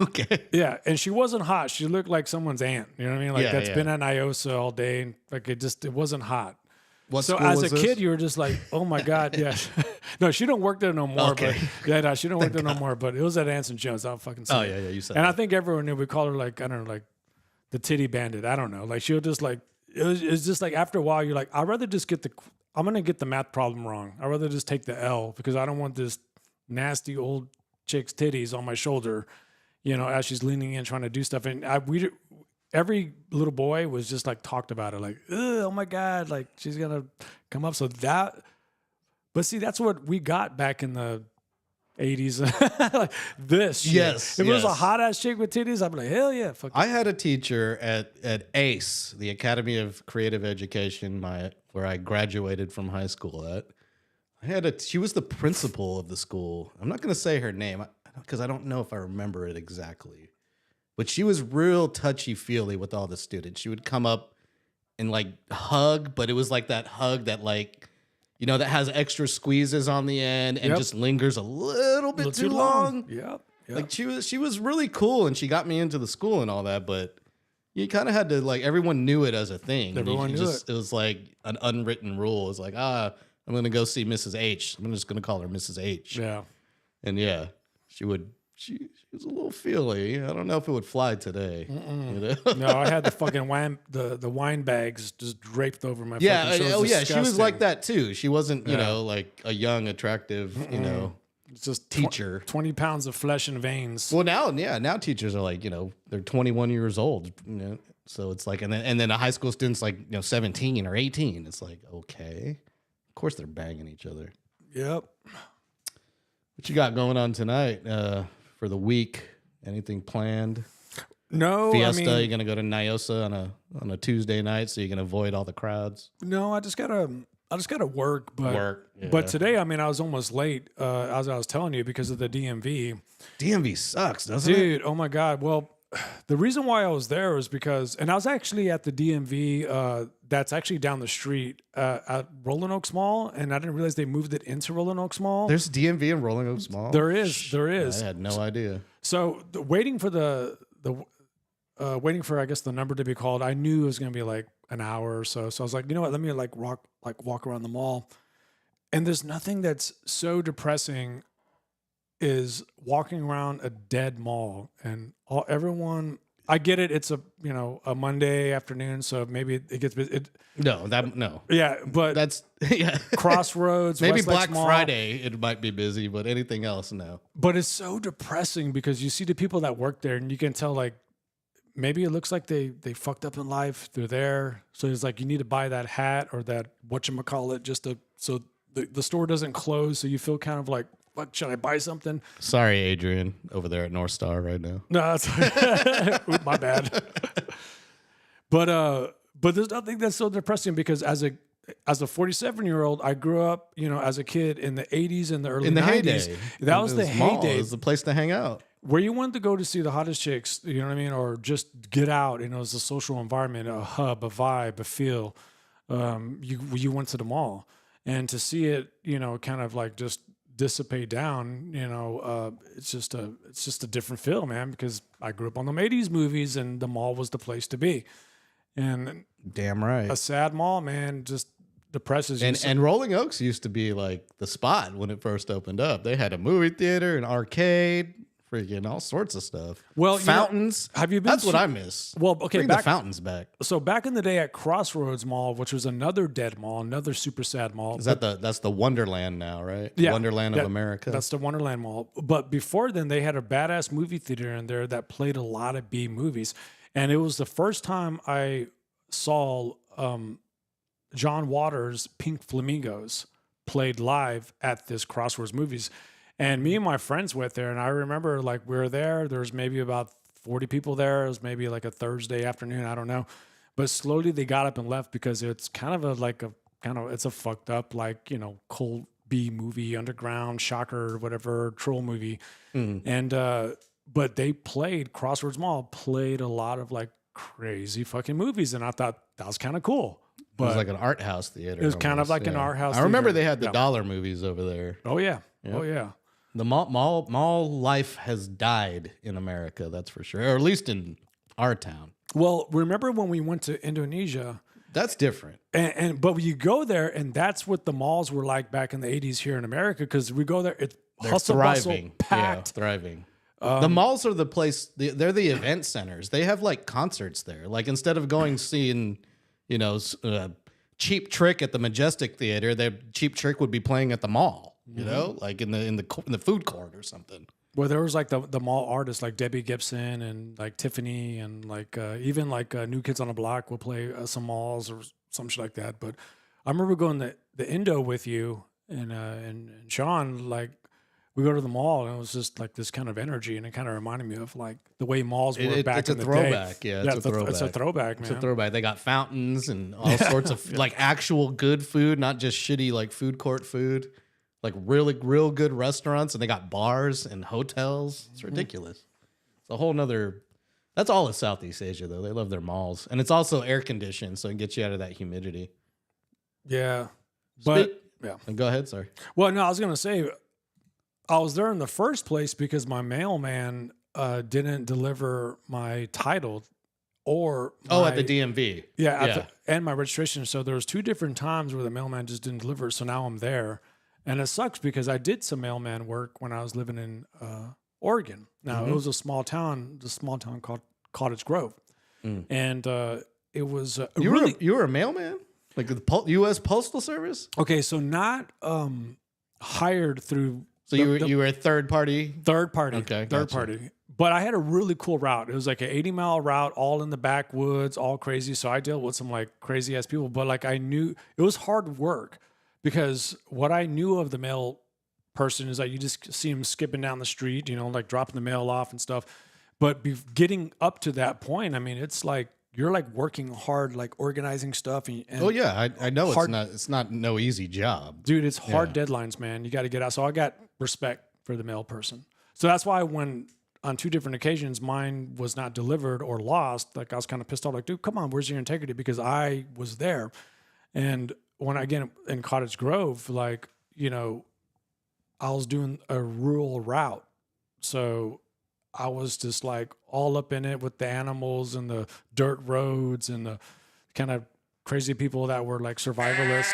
Okay. Yeah, and she wasn't hot. She looked like someone's aunt. You know what I mean? Like Yeah, that's yeah. been at IOSA all day, and like it wasn't hot. What So school as a was this? kid, you were just like, oh my god, yeah. No, she don't work there no more. Okay. But yeah, no, she don't work there no more. But it was at Anson Jones. I'll fucking say. Oh it. yeah, you said. And I that. think everyone knew. We call her like I don't know, like the titty bandit. I don't know. Like she'll just like it's just like after a while, you're like, I'd rather just I'm gonna get the math problem wrong. I'd rather just take the L because I don't want this nasty old chick's titties on my shoulder. You know, as she's leaning in trying to do stuff, and every little boy was just like talked about it, like, oh my god, like she's gonna come up. So that, but see, that's what we got back in the 80s. Like this, shit. Yes, If it was a yes. hot ass chick with titties, I'd be like, hell yeah, fuck. I had a teacher at ACE, the Academy of Creative Education, where I graduated from high school at. She was the principal of the school. I'm not going to say her name because I don't know if I remember it exactly. But she was real touchy-feely with all the students. She would come up and like hug, but it was like that hug that like, that has extra squeezes on the end and just lingers a little bit too long. Yep. Like she was really cool, and she got me into the school and all that, but you kind of had to, like, everyone knew it as a thing. Everyone knew it. It was like an unwritten rule. It's like, I'm going to go see Mrs. H. I'm just going to call her Mrs. H. Yeah. And yeah, she was a little feely. I don't know if it would fly today. No, I had the fucking wine bags just draped over my Yeah. fucking shoulders. Yeah. She was like that too. She wasn't, like a young, attractive, It's just teacher. 20 pounds of flesh and veins. Well, now teachers are like, they're 21 years old. So it's like, and then a high school student's like, 17 or 18. It's like, okay, of course they're banging each other. Yep. What you got going on tonight for the week? Anything planned? No, Fiesta. You're gonna go to Nyosa on a Tuesday night, so you can avoid all the crowds. No, I just gotta work. But Yeah. But today, I was almost late, as I was telling you, because of the DMV. DMV sucks, doesn't it? Dude, oh my God. Well, the reason why I was there was because, and I was actually at the DMV that's actually down the street at Rolling Oaks Mall, and I didn't realize they moved it into Rolling Oaks Mall. There's DMV in Rolling Oaks Mall? There is. I had no idea. So waiting for waiting for, I guess, the number to be called, I knew it was going to be like an hour or so. So I was like, you know what, let me walk around the mall. And there's nothing that's so depressing is walking around a dead mall, and everyone, I get it. It's a Monday afternoon, so maybe it gets busy. No. Yeah, but That's Crossroads, maybe Westlake Black Mall. Friday it might be busy, but anything else, no. But it's so depressing because you see the people that work there, and you can tell, like, maybe it looks like they fucked up in life. They're there, so it's like you need to buy that hat or that whatchamacallit just so the store doesn't close. So you feel kind of like, fuck, should I buy something? Sorry, Adrian, over there at North Star right now. No, that's my bad. But there's nothing that's so depressing because as a 47-year-old, I grew up, as a kid in the 80s and the early 90s. Heyday. That was the heyday. It was the place to hang out. Where you wanted to go to see the hottest chicks, you know what I mean? Or just get out, it was a social environment, a hub, a vibe, a feel. You went to the mall. And to see it, kind of like just dissipate down, it's just a different feel, man, because I grew up on them 80s movies and the mall was the place to be. And damn right. A sad mall, man, just depresses you. And Rolling Oaks used to be like the spot when it first opened up. They had a movie theater, an arcade, freaking all sorts of stuff. Well, fountains. Have you been? That's what I miss. Well, okay, bring the fountains back. So back in the day at Crossroads Mall, which was another dead mall, another super sad mall. Is that's the Wonderland now, right? Yeah, Wonderland of America. That's the Wonderland Mall. But before then, they had a badass movie theater in there that played a lot of B movies, and it was the first time I saw John Waters' Pink Flamingos played live at this Crossroads Movies. And me and my friends went there, and I remember, like, we were there. There was maybe about 40 people there. It was maybe like a Thursday afternoon. I don't know. But slowly they got up and left because it's kind of it's a fucked up, like, cold B movie, underground, shocker, whatever, troll movie. And, but Crossroads Mall played a lot of, like, crazy fucking movies. And I thought that was kind of cool. But it was like an art house theater. It was kind of like an art house I remember theater. they had the dollar movies over there. Oh, yeah. Yep. Oh, yeah. The mall life has died in America, that's for sure, or at least in our town. Well, remember when we went to Indonesia? That's different. But you go there, and that's what the malls were like back in the 80s here in America, because we go there, it's hustle, bustle, packed. Yeah, thriving. The malls are the place, they're the event centers. They have like concerts there. Like instead of seeing, Cheap Trick at the Majestic Theater, their Cheap Trick would be playing at the mall. Like in the food court or something. Well, there was like the mall artists like Debbie Gibson and like Tiffany and like even like New Kids on the Block will play some malls or some shit like that. But I remember going to the Indo with you and Sean. Like we go to the mall and it was just like this kind of energy, and it kind of reminded me of like the way malls were back in the day. Yeah, it's a throwback. It's a throwback, man. It's a throwback. They got fountains and all sorts of like actual good food, not just shitty like food court food. Like really, real good restaurants, and they got bars and hotels. It's ridiculous. It's a whole nother. That's all of Southeast Asia, though. They love their malls, and it's also air conditioned, so it gets you out of that humidity. Yeah, but Yeah. Go ahead, sorry. Well, no, I was going to say, I was there in the first place because my mailman didn't deliver my title or At the DMV. and my registration. So there was 2 different times where the mailman just didn't deliver. So now I'm there, and it sucks because I did some mailman work when I was living in Oregon. Now it was a small town called Cottage Grove, and it was you were a mailman, like the U.S. Postal Service. Okay, so not hired through. So you were a third party. Third party. Okay, third gotcha. party. But I had a really cool route. It was like an 80-mile route, all in the backwoods, all crazy. So I dealt with some like crazy ass people. But like I knew it was hard work because what I knew of the mail person is that you just see him skipping down the street, like dropping the mail off and stuff. But getting up to that point, I mean, it's like you're like working hard, like organizing stuff. And oh yeah, I know it's not no easy job, dude. It's hard deadlines, man. You got to get out. So I got respect for the mail person. So that's why when on 2 different occasions mine was not delivered or lost, like I was kind of pissed off. Like, dude, come on, where's your integrity? Because I was there, and when again in Cottage Grove, like I was doing a rural route, so I was just like all up in it with the animals and the dirt roads and the kind of crazy people that were like survivalists.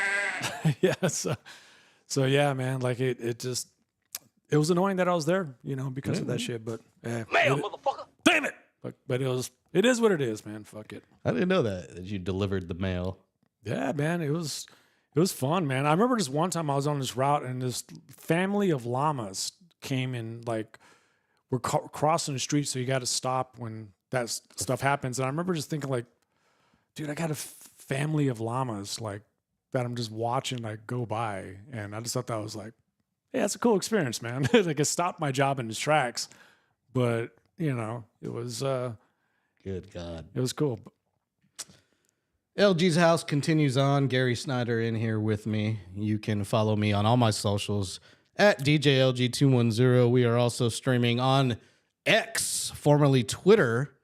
So yeah, man, like it was annoying that I was there, because of that shit. But motherfucker. Damn it! But it is what it is, man. Fuck it. I didn't know that you delivered the mail. Yeah, man, it was fun, man. I remember just one time I was on this route and this family of llamas came in, like we're crossing the street, so you got to stop when that stuff happens. And I remember just thinking, like, dude, I got a family of llamas like that I'm just watching like go by, and I just thought that was like, yeah, it's a cool experience, man. Like it stopped my job in its tracks, but it was good God, it was cool. LG's house continues on. Gary Snyder in here with me. You can follow me on all my socials at DJLG210. We are also streaming on X, formerly Twitter,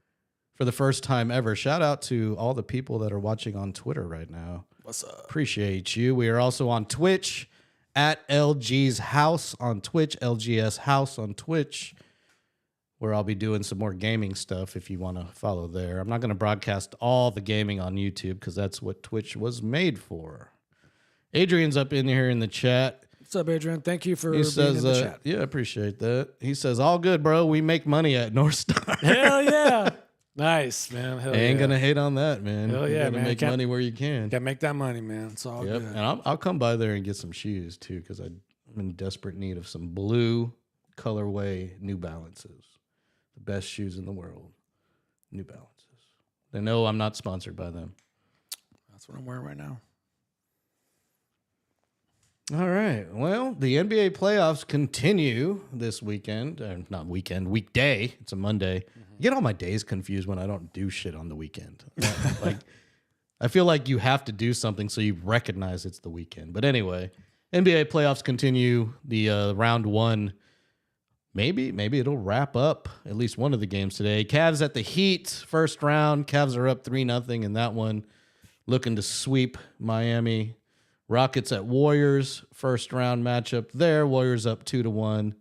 for the first time ever. Shout out to all the people that are watching on Twitter right now. What's up? Appreciate you. We are also on Twitch at LG's house on Twitch, LGS house on Twitch, where I'll be doing some more gaming stuff if you want to follow there. I'm not going to broadcast all the gaming on YouTube because that's what Twitch was made for. Adrian's up in here in the chat. What's up, Adrian? Thank you for being in the chat. Yeah, appreciate that. He says, all good, bro. We make money at North Star. Hell yeah. Nice, man. Hell ain't going to hate on that, man. Hell yeah, man. Make money where you can. Got to make that money, man. It's all good. And I'll come by there and get some shoes, too, because I'm in desperate need of some blue colorway New Balances. The best shoes in the world. New Balances. They know I'm not sponsored by them. That's what I'm wearing right now. All right. Well, the NBA playoffs continue this weekend. Not weekend, weekday. It's a Monday. Mm-hmm. I get all my days confused when I don't do shit on the weekend. Like, I feel like you have to do something so you recognize it's the weekend. But anyway, NBA playoffs continue. The round one, maybe it'll wrap up at least one of the games today. Cavs at the Heat, first round. Cavs are up 3-0 in that one, looking to sweep Miami. Rockets at Warriors, first round matchup there. Warriors up 2-1.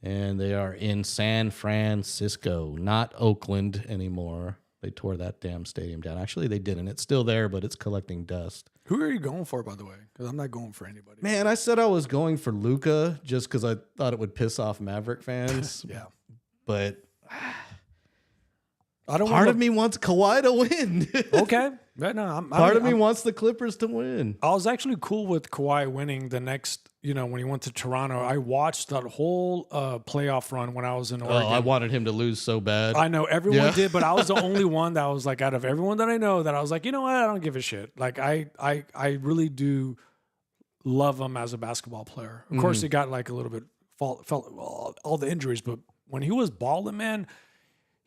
And they are in San Francisco, not Oakland anymore. They tore that damn stadium down. Actually, they didn't. It's still there, but it's collecting dust. Who are you going for, by the way? Because I'm not going for anybody. Man, I said I was going for Luka just because I thought it would piss off Maverick fans. Yeah. But part of me wants Kawhi to win. Okay. But no, part of me wants the Clippers to win. I was actually cool with Kawhi winning the next, when he went to Toronto. I watched that whole playoff run when I was in Oregon. Oh, I wanted him to lose so bad. I know everyone did, but I was the only one that was like, out of everyone that I know, that I was like, you know what? I don't give a shit. Like I really do love him as a basketball player. Of course, he got like a little bit felt all the injuries, but when he was balling, man,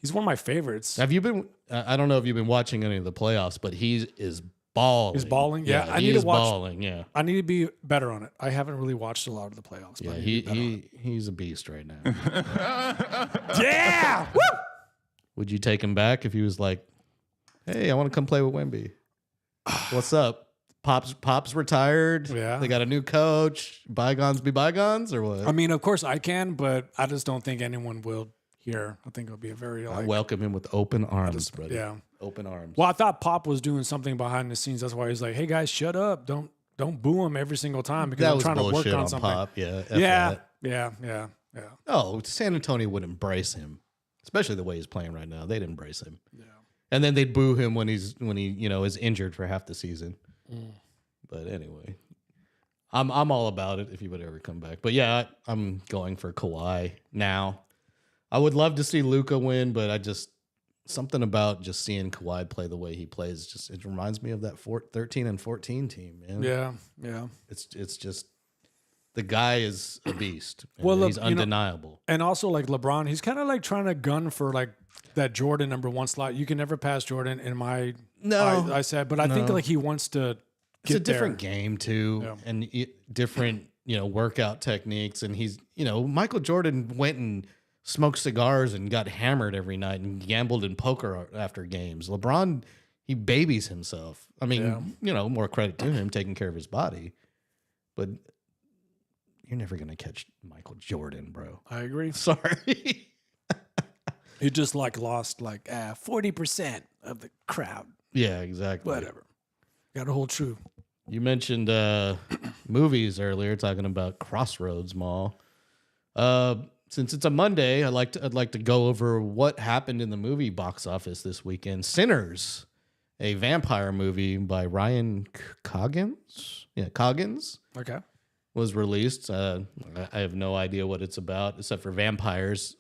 he's one of my favorites. Have you been? I don't know if you've been watching any of the playoffs, but he is balling. He's balling. Yeah, I need to watch. Balling. Yeah, I need to be better on it. I haven't really watched a lot of the playoffs. Yeah, he's a beast right now. Yeah. Woo! Would you take him back if he was like, "Hey, I want to come play with Wemby. What's up? Pop's retired. Yeah. They got a new coach. Bygones be bygones, or what? I mean, of course I can, but I just don't think anyone will here. I think it'll be a very I welcome him with open arms, brother. yeah. Open arms. Well, I thought Pop was doing something behind the scenes. That's why he's like, "Hey guys, shut up! Don't boo him every single time because that I'm was trying to work bullshit on on something." Pop. Yeah. F Yeah, that. yeah. Oh, San Antonio would embrace him, especially the way he's playing right now. They'd embrace him. Yeah. And then they'd boo him when he is injured for half the season. But anyway, I'm all about it if he would ever come back. But yeah, I'm going for Kawhi now. I would love to see Luka win, but I just something about just seeing Kawhi play the way he plays just it reminds me of that 13 and 14 team, man. Yeah. It's just the guy is a beast. Well, look, he's undeniable. And also like LeBron, he's kind of like trying to gun for like that Jordan #1 slot. You can never pass Jordan in my I said, but I think like he wants to It's a different game too, Yeah. and different workout techniques. And he's Michael Jordan went and smoked cigars and got hammered every night and gambled in poker after games. LeBron, he babies himself. I mean, more credit to him taking care of his body, but you're never gonna catch Michael Jordan, bro. I agree. Sorry. He just like lost like 40% of the crowd. Yeah, exactly. Whatever. Got to hold true. You mentioned movies earlier, talking about Crossroads Mall. Since it's a Monday, I'd like to go over what happened in the movie box office this weekend. Sinners, a vampire movie by Ryan Coggins. Yeah, Coggins. Okay. Was released. I have no idea what it's about, except for vampires.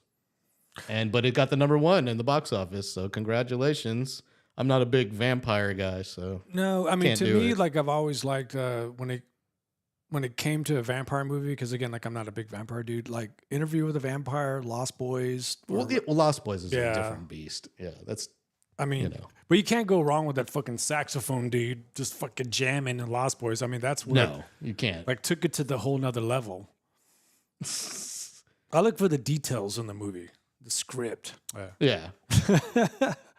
But it got the #1 in the box office, so congratulations. I'm not a big vampire guy, so No, I mean can't to do me, it. like I've always liked when it came to a vampire movie, because again, like I'm not a big vampire dude. Like Interview with a Vampire, Lost Boys. Well, Lost Boys is Yeah. a different beast. Yeah, that's I mean, but you can't go wrong with that fucking saxophone dude just fucking jamming in Lost Boys. I mean, that's what no, you can't. like took it to the whole nother level. I look for the details in the movie, the script. Yeah.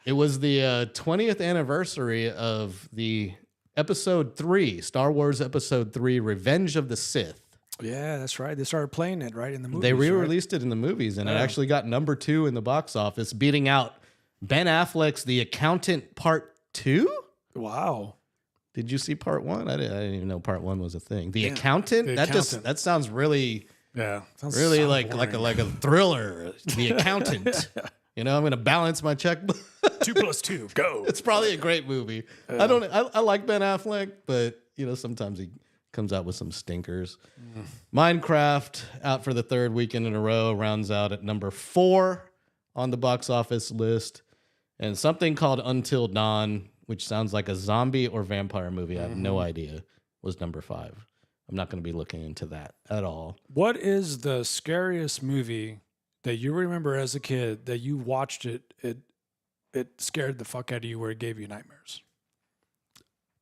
It was the 20th anniversary of the Episode 3, Star Wars Episode 3, Revenge of the Sith. Yeah, that's right. They started playing it right in the movie. They re-released it in the movies, and it actually got #2 in the box office, beating out Ben Affleck's The Accountant Part 2. Wow. Did you see Part 1? I didn't even know Part 1 was a thing. The Accountant? The That Accountant. that sounds really, Yeah. really so like boring. a thriller. The Accountant. I'm going to balance my checkbook. 2 + 2, go. It's probably a great movie. I like Ben Affleck, but sometimes he comes out with some stinkers. Minecraft, out for the 3rd weekend in a row, rounds out at #4 on the box office list. And something called Until Dawn, which sounds like a zombie or vampire movie, I have no idea, was #5. I'm not going to be looking into that at all. What is the scariest movie that you remember as a kid that you watched it it scared the fuck out of you where it gave you nightmares?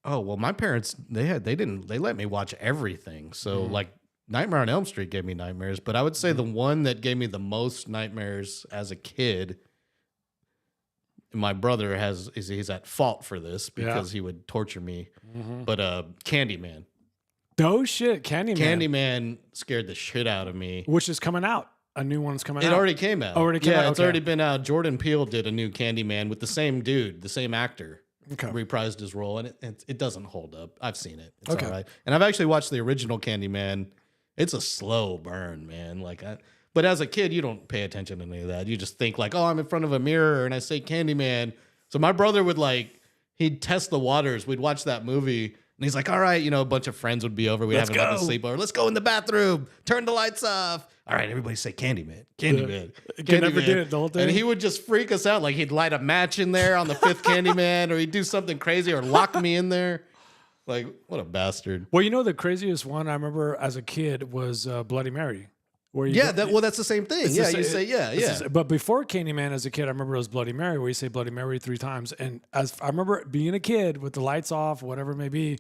Oh, well, my parents, they let me watch everything. So like Nightmare on Elm Street gave me nightmares, but I would say the one that gave me the most nightmares as a kid, my brother he's at fault for this because he would torture me. But Candyman. Oh shit, Candyman. Candyman scared the shit out of me. Which is coming out. A new one's coming out. It already came out. Already came out? It's Okay. already been out. Jordan Peele did a new Candyman with the same dude, the same actor. Okay. Reprised his role, and it doesn't hold up. I've seen it. It's Okay. all right. And I've actually watched the original Candyman. It's a slow burn, man. But as a kid, you don't pay attention to any of that. You just think like, oh, I'm in front of a mirror and I say Candyman. So my brother would he'd test the waters. We'd watch that movie. And he's like, all right, a bunch of friends would be over. We'd have a sleepover. Let's go in the bathroom. Turn the lights off. All right, everybody say Candyman. Candyman. Can never do it the whole thing. And he would just freak us out. Like he'd light a match in there on the 5th Candyman, or he'd do something crazy or lock me in there. Like, what a bastard. Well, the craziest one I remember as a kid was Bloody Mary. Where That's the same thing. Yeah, you say, yeah. But before Candyman as a kid, I remember it was Bloody Mary, where you say Bloody Mary 3 times. And as I remember being a kid with the lights off, whatever it may be,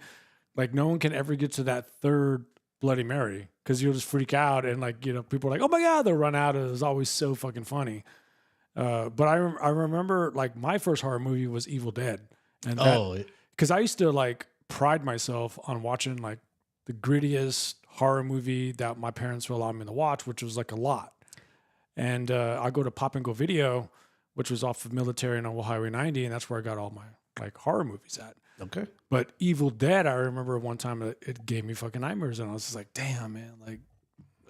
like no one can ever get to that 3rd Bloody Mary because you'll just freak out. And people are like, oh my God, they'll run out. It was always so fucking funny. But I remember like my first horror movie was Evil Dead. And because I used to like pride myself on watching like the grittiest horror movie that my parents would allow me to watch, which was like a lot. And I go to Pop and Go Video, which was off of Military and on Highway 90, and that's where I got all my like horror movies at. Okay. But Evil Dead, I remember one time it gave me fucking nightmares, and I was just like, damn, man, like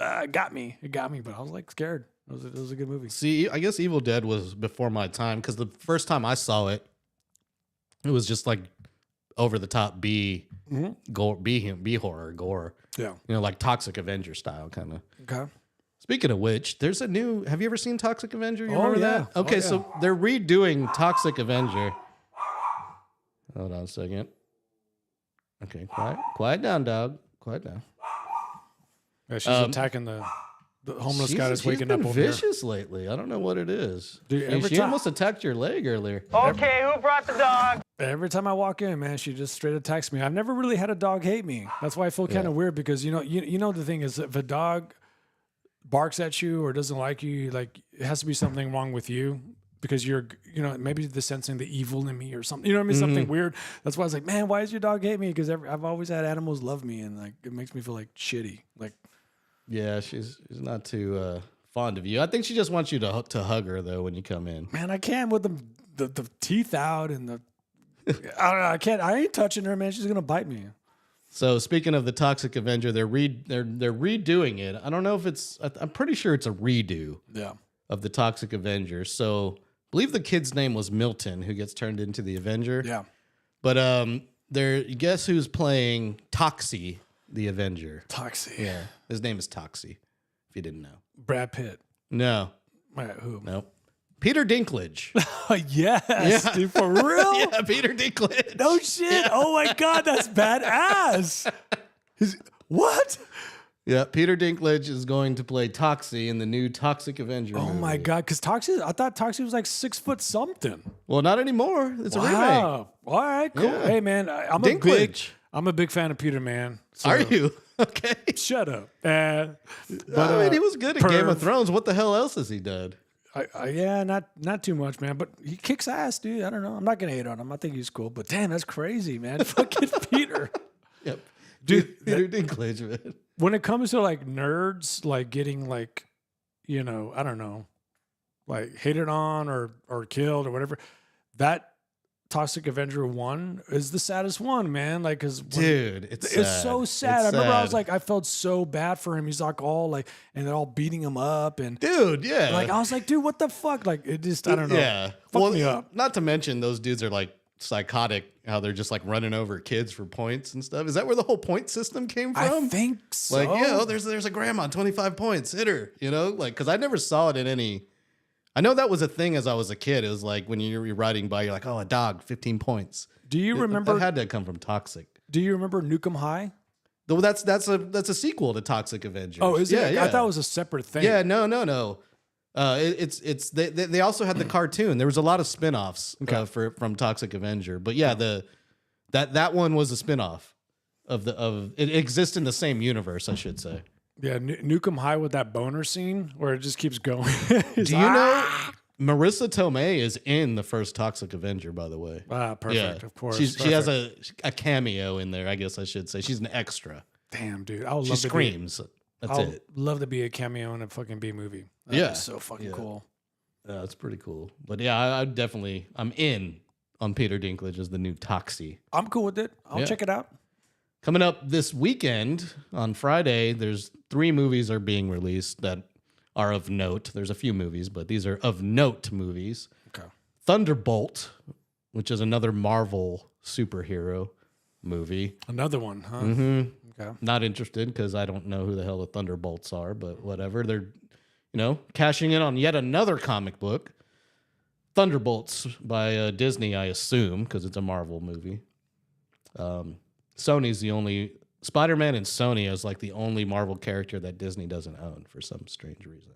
it got me, but I was like scared. It was a good movie. See, I guess Evil Dead was before my time because the first time I saw it, it was just like over the top gore, B horror gore. Yeah, like Toxic Avenger style kind of. Okay. Speaking of which, there's a new. Have you ever seen Toxic Avenger? You remember yeah. that? Okay, so they're redoing Toxic Avenger. Hold on a second. Okay, quiet down, dog. Quiet down. Yeah, she's attacking the homeless guy that's waking up over vicious lately. I don't know what it is. Dude, she almost attacked your leg earlier. Okay, who brought the dog? Every time I walk in, man, she just straight attacks me. I've never really had a dog hate me. That's why I feel kind of weird because you know the thing is if a dog barks at you or doesn't like you, like it has to be something wrong with you because you're maybe they're sensing the evil in me or something. You know what I mean? Something weird. That's why I was like, man, why does your dog hate me? Because I've always had animals love me and like it makes me feel like shitty. Like, yeah, she's not too fond of you. I think she just wants you to hug her though when you come in. Man, I can't with the teeth out and the. I don't know. I can't. I ain't touching her, man. She's gonna bite me. So speaking of the Toxic Avenger, they're redoing it. I don't know if it's. I'm pretty sure it's a redo. Yeah. Of the Toxic Avenger. So I believe the kid's name was Milton, who gets turned into the Avenger. Yeah. But guess who's playing Toxie, the Avenger? Toxie. Yeah. His name is Toxie. If you didn't know. Brad Pitt. No. Who? No. Peter Dinklage. Yes, dude, for real? Yeah, Peter Dinklage. No shit. Yeah. Oh my God, that's badass. What? Yeah, Peter Dinklage is going to play Toxie in the new Toxic Avenger movie. Oh my God, because I thought Toxie was like 6 foot something. Well, not anymore. It's a remake. All right, cool. Yeah. Hey man, I'm a big fan of Peter, man. So, are you? Okay. Shut up. But I mean, he was good at Game of Thrones. What the hell else has he done? Yeah, not too much, man. But he kicks ass, dude. I don't know. I'm not gonna hate on him. I think he's cool. But damn, that's crazy, man. Fucking Peter. Yep, dude. Peter Dinklage, man. When it comes to like nerds, like getting like, I don't know, like hated on or killed or whatever, that Toxic Avenger 1 is the saddest one, man. Like, dude, it's so sad. I remember I was like, I felt so bad for him. He's like all like, and they're all beating him up, and dude, yeah. Like I was like, dude, what the fuck? Like it just, I don't know. Yeah, fucked me up. Not to mention those dudes are like psychotic. How they're just like running over kids for points and stuff. Is that where the whole point system came from? I think so. Like, there's a grandma, 25 points, hit her. Like because I never saw it in any. I know that was a thing as I was a kid. It was like when you're riding by, you're like, oh, a dog, 15 points. Do you remember? That had to come from Toxic. Do you remember Nukem High? Though that's a sequel to Toxic Avenger. Oh, is it? Yeah. I thought it was a separate thing. Yeah, no. It's they also had the cartoon. There was a lot of spin-offs from Toxic Avenger. But yeah, that one was a spin-off of it exists in the same universe, I should say. Yeah, Nukem High with that boner scene where it just keeps going. Do you know Marissa Tomei is in the first Toxic Avenger, by the way? Perfect, yeah. Of course. She has a cameo in there, I guess I should say. She's an extra. Damn, dude. I would she love screams. That's it. Love to be a cameo in a fucking B movie. That's so fucking cool. Yeah, that's pretty cool. But yeah, I'm in on Peter Dinklage as the new Toxie. I'm cool with it. I'll check it out. Coming up this weekend on Friday, there's 3 movies are being released that are of note. There's a few movies, but these are of note movies. Okay. Thunderbolt, which is another Marvel superhero movie. Another one, huh? Mm-hmm. Okay. Not interested because I don't know who the hell the Thunderbolts are, but whatever. They're, cashing in on yet another comic book. Thunderbolts by Disney, I assume, because it's a Marvel movie. Sony's the only Spider-Man, and Sony is like the only Marvel character that Disney doesn't own for some strange reason.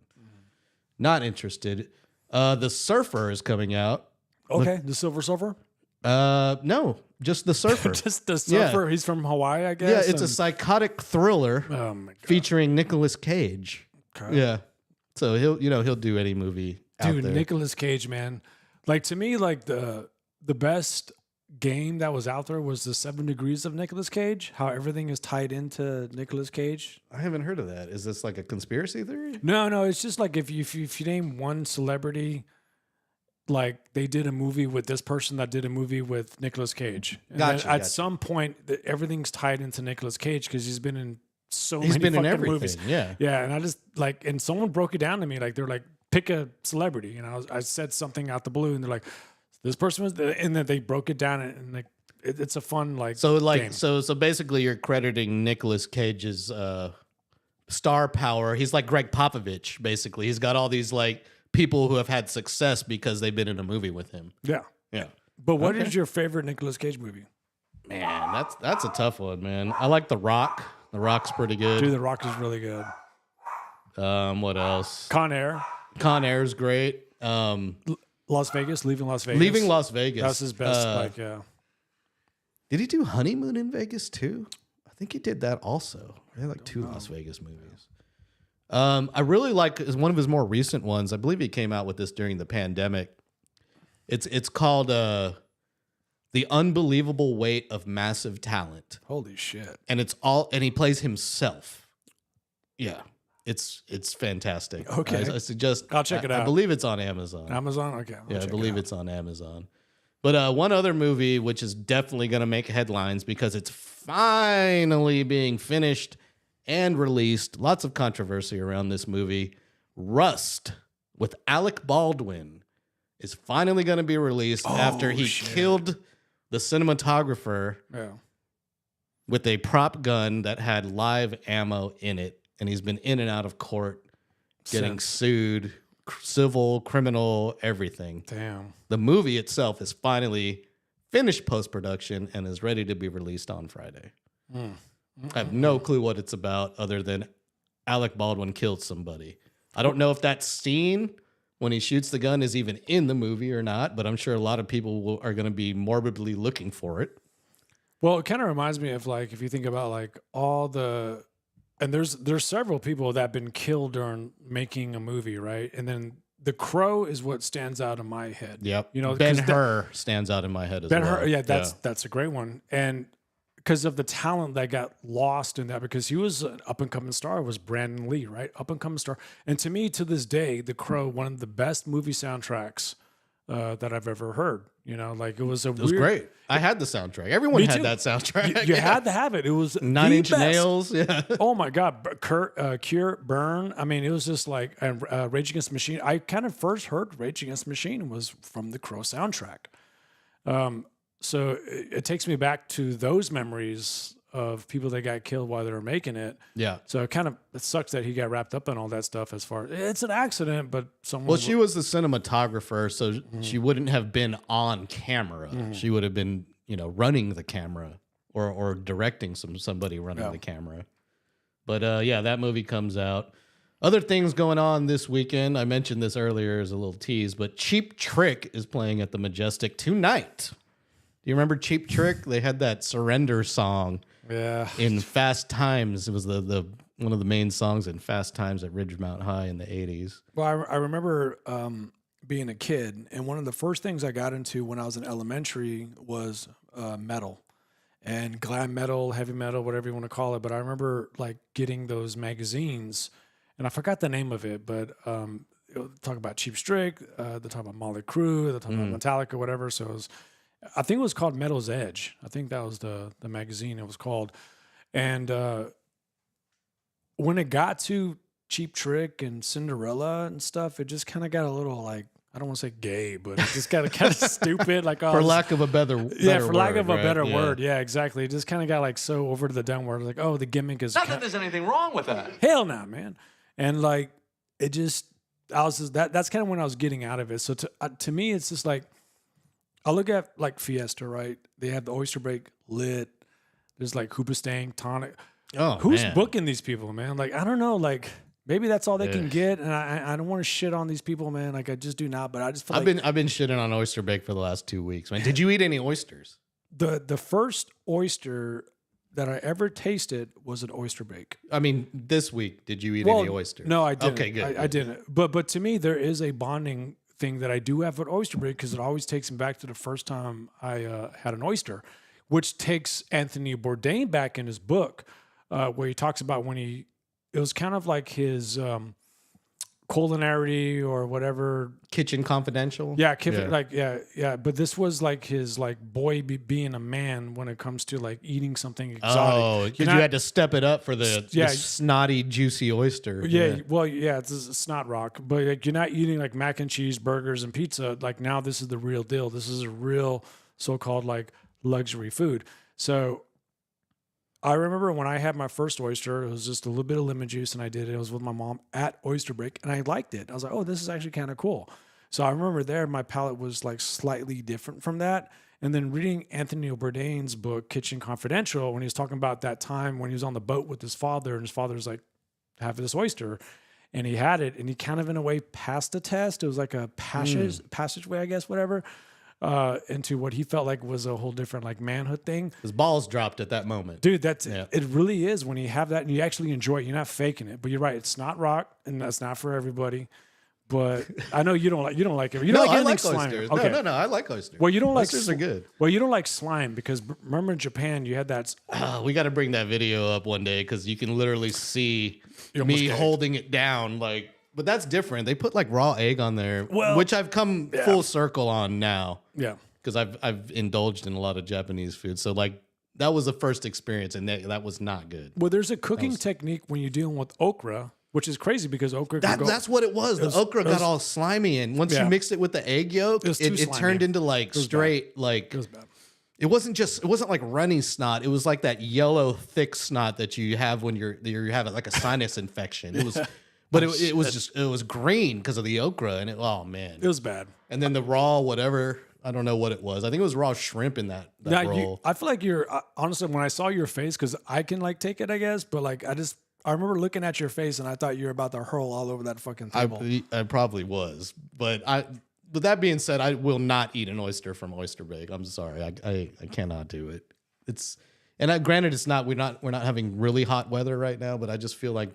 Not interested. The Surfer is coming out. Okay, the Silver Surfer? No, just the Surfer. Just the Surfer. Yeah. He's from Hawaii, I guess. Yeah, it's a psychotic thriller featuring Nicolas Cage. Okay. Yeah, so he'll do any movie. Dude, Nicolas Cage, man. Like to me, like the best game that was out there was the 7 Degrees of Nicolas Cage. How everything is tied into Nicolas Cage. I haven't heard of that. Is this like a conspiracy theory? No. It's just like if you name one celebrity, like they did a movie with this person that did a movie with Nicolas Cage. And then at some point, everything's tied into Nicolas Cage because he's been in he's been in everything. Movies. Yeah. And I just like, and someone broke it down to me. Like they're like, pick a celebrity, and I said something out the blue, and they're like, this person was, and then they broke it down, and like it's a fun game. So basically, you're crediting Nicolas Cage's star power. He's like Greg Popovich, basically. He's got all these like people who have had success because they've been in a movie with him. Yeah. But what is your favorite Nicolas Cage movie? Man, that's a tough one, man. I like The Rock. The Rock's pretty good. Dude, The Rock is really good. What else? Con Air. Con Air's great. Las Vegas, Leaving Las Vegas. Leaving Las Vegas. That's his best. Did he do Honeymoon in Vegas too? I think he did that also. He had like 2 Las Vegas movies. I really like one of his more recent ones. I believe he came out with this during the pandemic. It's called The Unbelievable Weight of Massive Talent. Holy shit. And he plays himself. Yeah. It's fantastic. Okay. I suggest I'll check it out. I believe it's on Amazon. Amazon? Okay. I believe it's on Amazon. But one other movie which is definitely going to make headlines because it's finally being finished and released. Lots of controversy around this movie. Rust with Alec Baldwin is finally going to be released after he killed the cinematographer with a prop gun that had live ammo in it. And he's been in and out of court getting sued, civil, criminal, everything. Damn. The movie itself is finally finished post-production and is ready to be released on Friday. I have no clue what it's about other than Alec Baldwin killed somebody. I don't know if that scene when he shoots the gun is even in the movie or not, but I'm sure a lot of people are going to be morbidly looking for it. Well, it kind of reminds me of like, if you think about like all the... And there's several people that have been killed during making a movie, right? And then The Crow is what stands out in my head. Yep. You know, Ben-Hur stands out in my head as well. Ben-Hur, yeah, that's a great one. And because of the talent that got lost in that, because he was an up-and-coming star, was Brandon Lee, right? Up-and-coming star. And to me, to this day, The Crow, one of the best movie soundtracks that I've ever heard. You know, like it was great. I had the soundtrack. Everyone had that soundtrack. You had to have it. It was 9 Inch Nails. Yeah. Oh my God. Cure, Burn. I mean, it was just like Rage Against the Machine. I kind of first heard Rage Against the Machine was from the Crow soundtrack. So it takes me back to those memories of people that got killed while they were making it. Yeah. So it sucks that he got wrapped up in all that stuff as far as it's an accident, but someone. Well, she was the cinematographer, so she wouldn't have been on camera. She would have been, running the camera or directing somebody running the camera. But that movie comes out. Other things going on this weekend. I mentioned this earlier as a little tease, but Cheap Trick is playing at the Majestic tonight. Do you remember Cheap Trick? They had that Surrender song. Yeah. In Fast Times. It was the one of the main songs in Fast Times at Ridgemount High in the 80s. Well, I remember being a kid, and one of the first things I got into when I was in elementary was metal. And glam metal, heavy metal, whatever you want to call it. But I remember like getting those magazines, and I forgot the name of it, but talk about Cheap Trick, they talk about Motley Crue, they talk about Metallica, whatever. So it was... I think it was called Metal's Edge. I think that was the magazine it was called. And when it got to Cheap Trick and Cinderella and stuff, it just kind of got a little like, I don't want to say gay, but it just got kind of stupid. Like for lack of a better word. Yeah, exactly. It just kind of got like so over to the dumb word. Like, oh, the gimmick is... Not that there's anything wrong with that. Hell no, man. And like, it just... that's kind of when I was getting out of it. So to me, it's just like... I look at like Fiesta, right? They have the oyster break lit. There's like Hoobastank, Tonic. Oh, who's booking these people, man? Like, I don't know. Like, maybe that's all they can get. And I don't want to shit on these people, man. Like, I just do not. But I just feel I've been shitting on oyster bake for the last 2 weeks, man. Did you eat any oysters? The first oyster that I ever tasted was an oyster bake. I mean, this week, did you eat any oysters? No, I didn't. Okay, good. I didn't. But to me, there is a bonding thing that I do have at Oyster Break, because it always takes me back to the first time I had an oyster, which takes Anthony Bourdain back in his book, where he talks about when it was kind of like his culinary or whatever. Kitchen Confidential. Yeah, yeah. But this was like his boy being a man when it comes to like eating something exotic. Oh, because you had to step it up for the snotty, juicy oyster. Yeah, well, yeah, it's a snot rock. But like, you're not eating like mac and cheese, burgers, and pizza. Like now, this is the real deal. This is a real so-called like luxury food. So I remember when I had my first oyster, it was just a little bit of lemon juice, and I did it. I was with my mom at Oyster Break, and I liked it. I was like, oh, this is actually kind of cool. So I remember there, my palate was like slightly different from that. And then reading Anthony Bourdain's book, Kitchen Confidential, when he was talking about that time when he was on the boat with his father, and his father's like, have this oyster. And he had it, and he kind of in a way passed the test. It was like a passageway, I guess, whatever. Into what he felt like was a whole different like manhood thing. His balls dropped at that moment. Dude, it really is when you have that and you actually enjoy it. You're not faking it. But you're right, it's not rock, and that's not for everybody. But I know you don't like it. You don't like I like slimy. oysters. Okay. No, I like oysters. Well, you don't oysters are good. Well, you don't like slime because remember in Japan you had that. We got to bring that video up one day because you can literally see me holding it down like. But that's different. They put like raw egg on there, which I've come full circle on now. Yeah, because I've indulged in a lot of Japanese food. So like that was the first experience, and that was not good. Well, there's a cooking technique when you're dealing with okra, which is crazy because okra. That's what it was. The okra got all slimy, and once you mixed it with the egg yolk, it turned into like straight like. It was bad. It wasn't like runny snot. It was like that yellow thick snot that you have when you have like a sinus infection. It was. But it was green because of the okra, and it was bad. And then the raw whatever, I don't know what it was. I think it was raw shrimp in that roll. I feel like you're honestly when I saw your face, because I can like take it, I guess, but like I remember looking at your face and I thought you were about to hurl all over that fucking table. I probably was, but But that being said, I will not eat an oyster from Oyster Bake. I'm sorry, I cannot do it. Granted, it's not we're not having really hot weather right now, but I just feel like.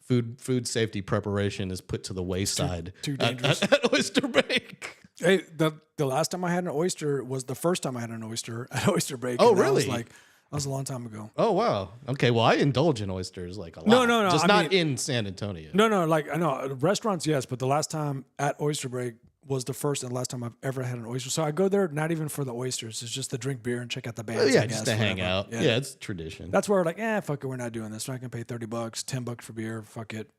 Food safety preparation is put to the wayside. Too dangerous. At Oyster Break. Hey, the last time I had an oyster was the first time I had an oyster at Oyster Break. Oh, really? That was a long time ago. Oh, wow. Okay, well, I indulge in oysters like a lot. No. Just not in San Antonio. No, like I know restaurants, yes, but the last time at Oyster Break was the first and last time I've ever had an oyster. So I go there not even for the oysters. It's just to drink beer and check out the bands. Just to hang out. Yeah, it's tradition. That's where like, fuck it, we're not doing this. We're not gonna pay $30, $10 for beer. Fuck it.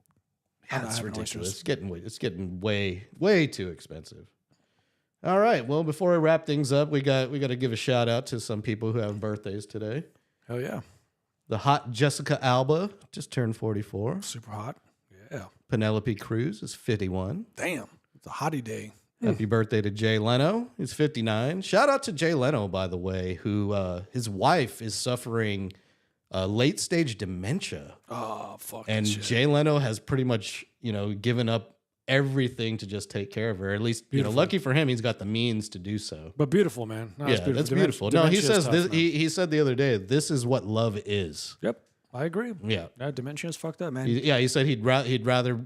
That's ridiculous. It's getting way too expensive. All right. Well, before we wrap things up, we got to give a shout out to some people who have birthdays today. Hell yeah. The hot Jessica Alba just turned 44. Super hot. Yeah. Penelope Cruz is 51. Damn. It's a hottie day. Happy birthday to Jay Leno. He's 59. Shout out to Jay Leno, by the way, who his wife is suffering late stage dementia. Oh, fuck. And Jay Leno has pretty much, given up everything to just take care of her. At least, lucky for him, he's got the means to do so. But beautiful, man. No, yeah, that's beautiful. No, he says this. He said the other day, this is what love is. Yep, I agree. Yeah, dementia is fucked up, man. He said he'd rather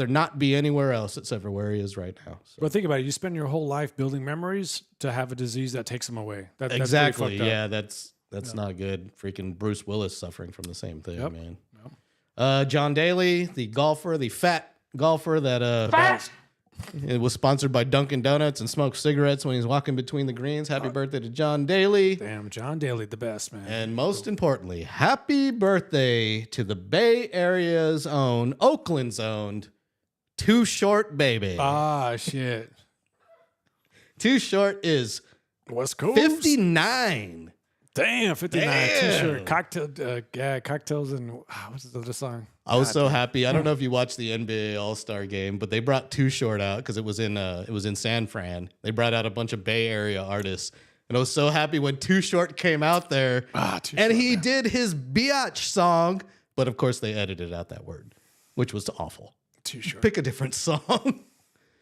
not be anywhere else except for where he is right now. So. But think about it. You spend your whole life building memories to have a disease that takes them away. Exactly. Yeah, that's not good. Freaking Bruce Willis suffering from the same thing, man. Yep. John Daly, the golfer, the fat golfer that it was sponsored by Dunkin' Donuts and smoked cigarettes when he's walking between the greens. Happy birthday to John Daly. Damn, John Daly, the best, man. And most importantly, happy birthday to the Bay Area's own, Oakland's owned, Too Short baby. Ah, shit. Too Short is West Coast 59. Damn, 59. T-shirt, cocktails, and what's the other song? I was so happy. I don't know if you watched the NBA All-Star game, but they brought Too Short out because it was in San Fran. They brought out a bunch of Bay Area artists, and I was so happy when Too Short came out there, and he did his biatch song, but of course they edited out that word, which was awful. Too Short. Pick a different song.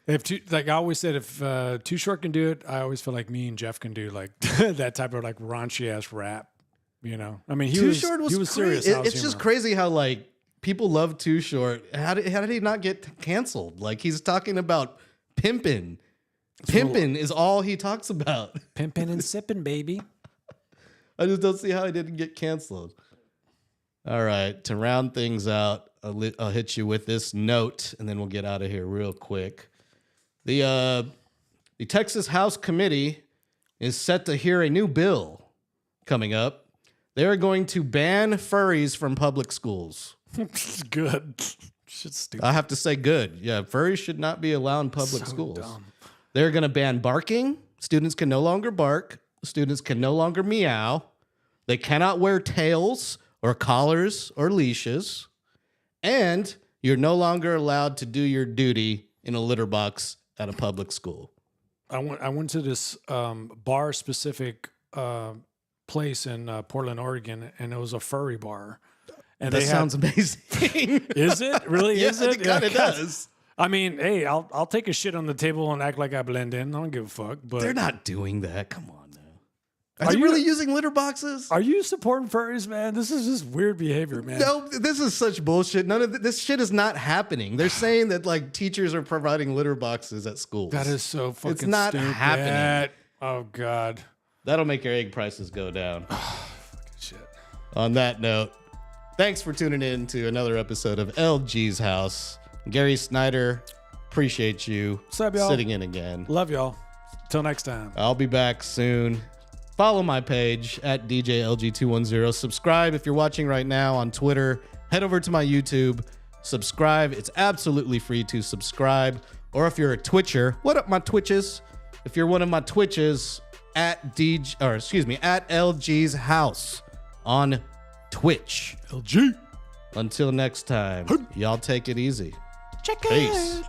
I always said, if Too Short can do it, I always feel like me and Jeff can do like that type of like raunchy ass rap. I mean, he was serious. It's just crazy how like people love Too Short. How did he not get canceled? Like he's talking about Pimpin'. Pimpin' is all he talks about. Pimpin' and sippin', baby. I just don't see how he didn't get canceled. All right, to round things out, I'll hit you with this note, and then we'll get out of here real quick. The Texas House Committee is set to hear a new bill coming up. They're going to ban furries from public schools. Good. Shit's stupid. I have to say good. Yeah, furries should not be allowed in public schools. Dumb. They're going to ban barking. Students can no longer bark. Students can no longer meow. They cannot wear tails or collars or leashes. And you're no longer allowed to do your duty in a litter box at a public school. I went to this bar specific place in Portland, Oregon, and it was a furry bar. And that sounds amazing. Is it? Really? Yeah, is it? it kind of does. I mean, hey, I'll take a shit on the table and act like I blend in. I don't give a fuck. But they're not doing that. Come on now. Are you really using litter boxes? Are you supporting furries, man? This is just weird behavior, man. No, this is such bullshit. None of this shit is not happening. They're saying that like teachers are providing litter boxes at schools. That is so fucking It's not stupid. happening. Oh, God. That'll make your egg prices go down. Fucking shit. On that note, thanks for tuning in to another episode of LG's House. Gary Snyder, appreciate you What's up, y'all? sitting in again. Love y'all. Till next time. I'll be back soon. Follow my page at DJLG210. Subscribe if you're watching right now on Twitter. Head over to my YouTube. Subscribe. It's absolutely free to subscribe. Or if you're a Twitcher, what up, my Twitches? If you're one of my Twitches, at LG's House on Twitch. LG. Until next time, y'all take it easy. Check Peace. it.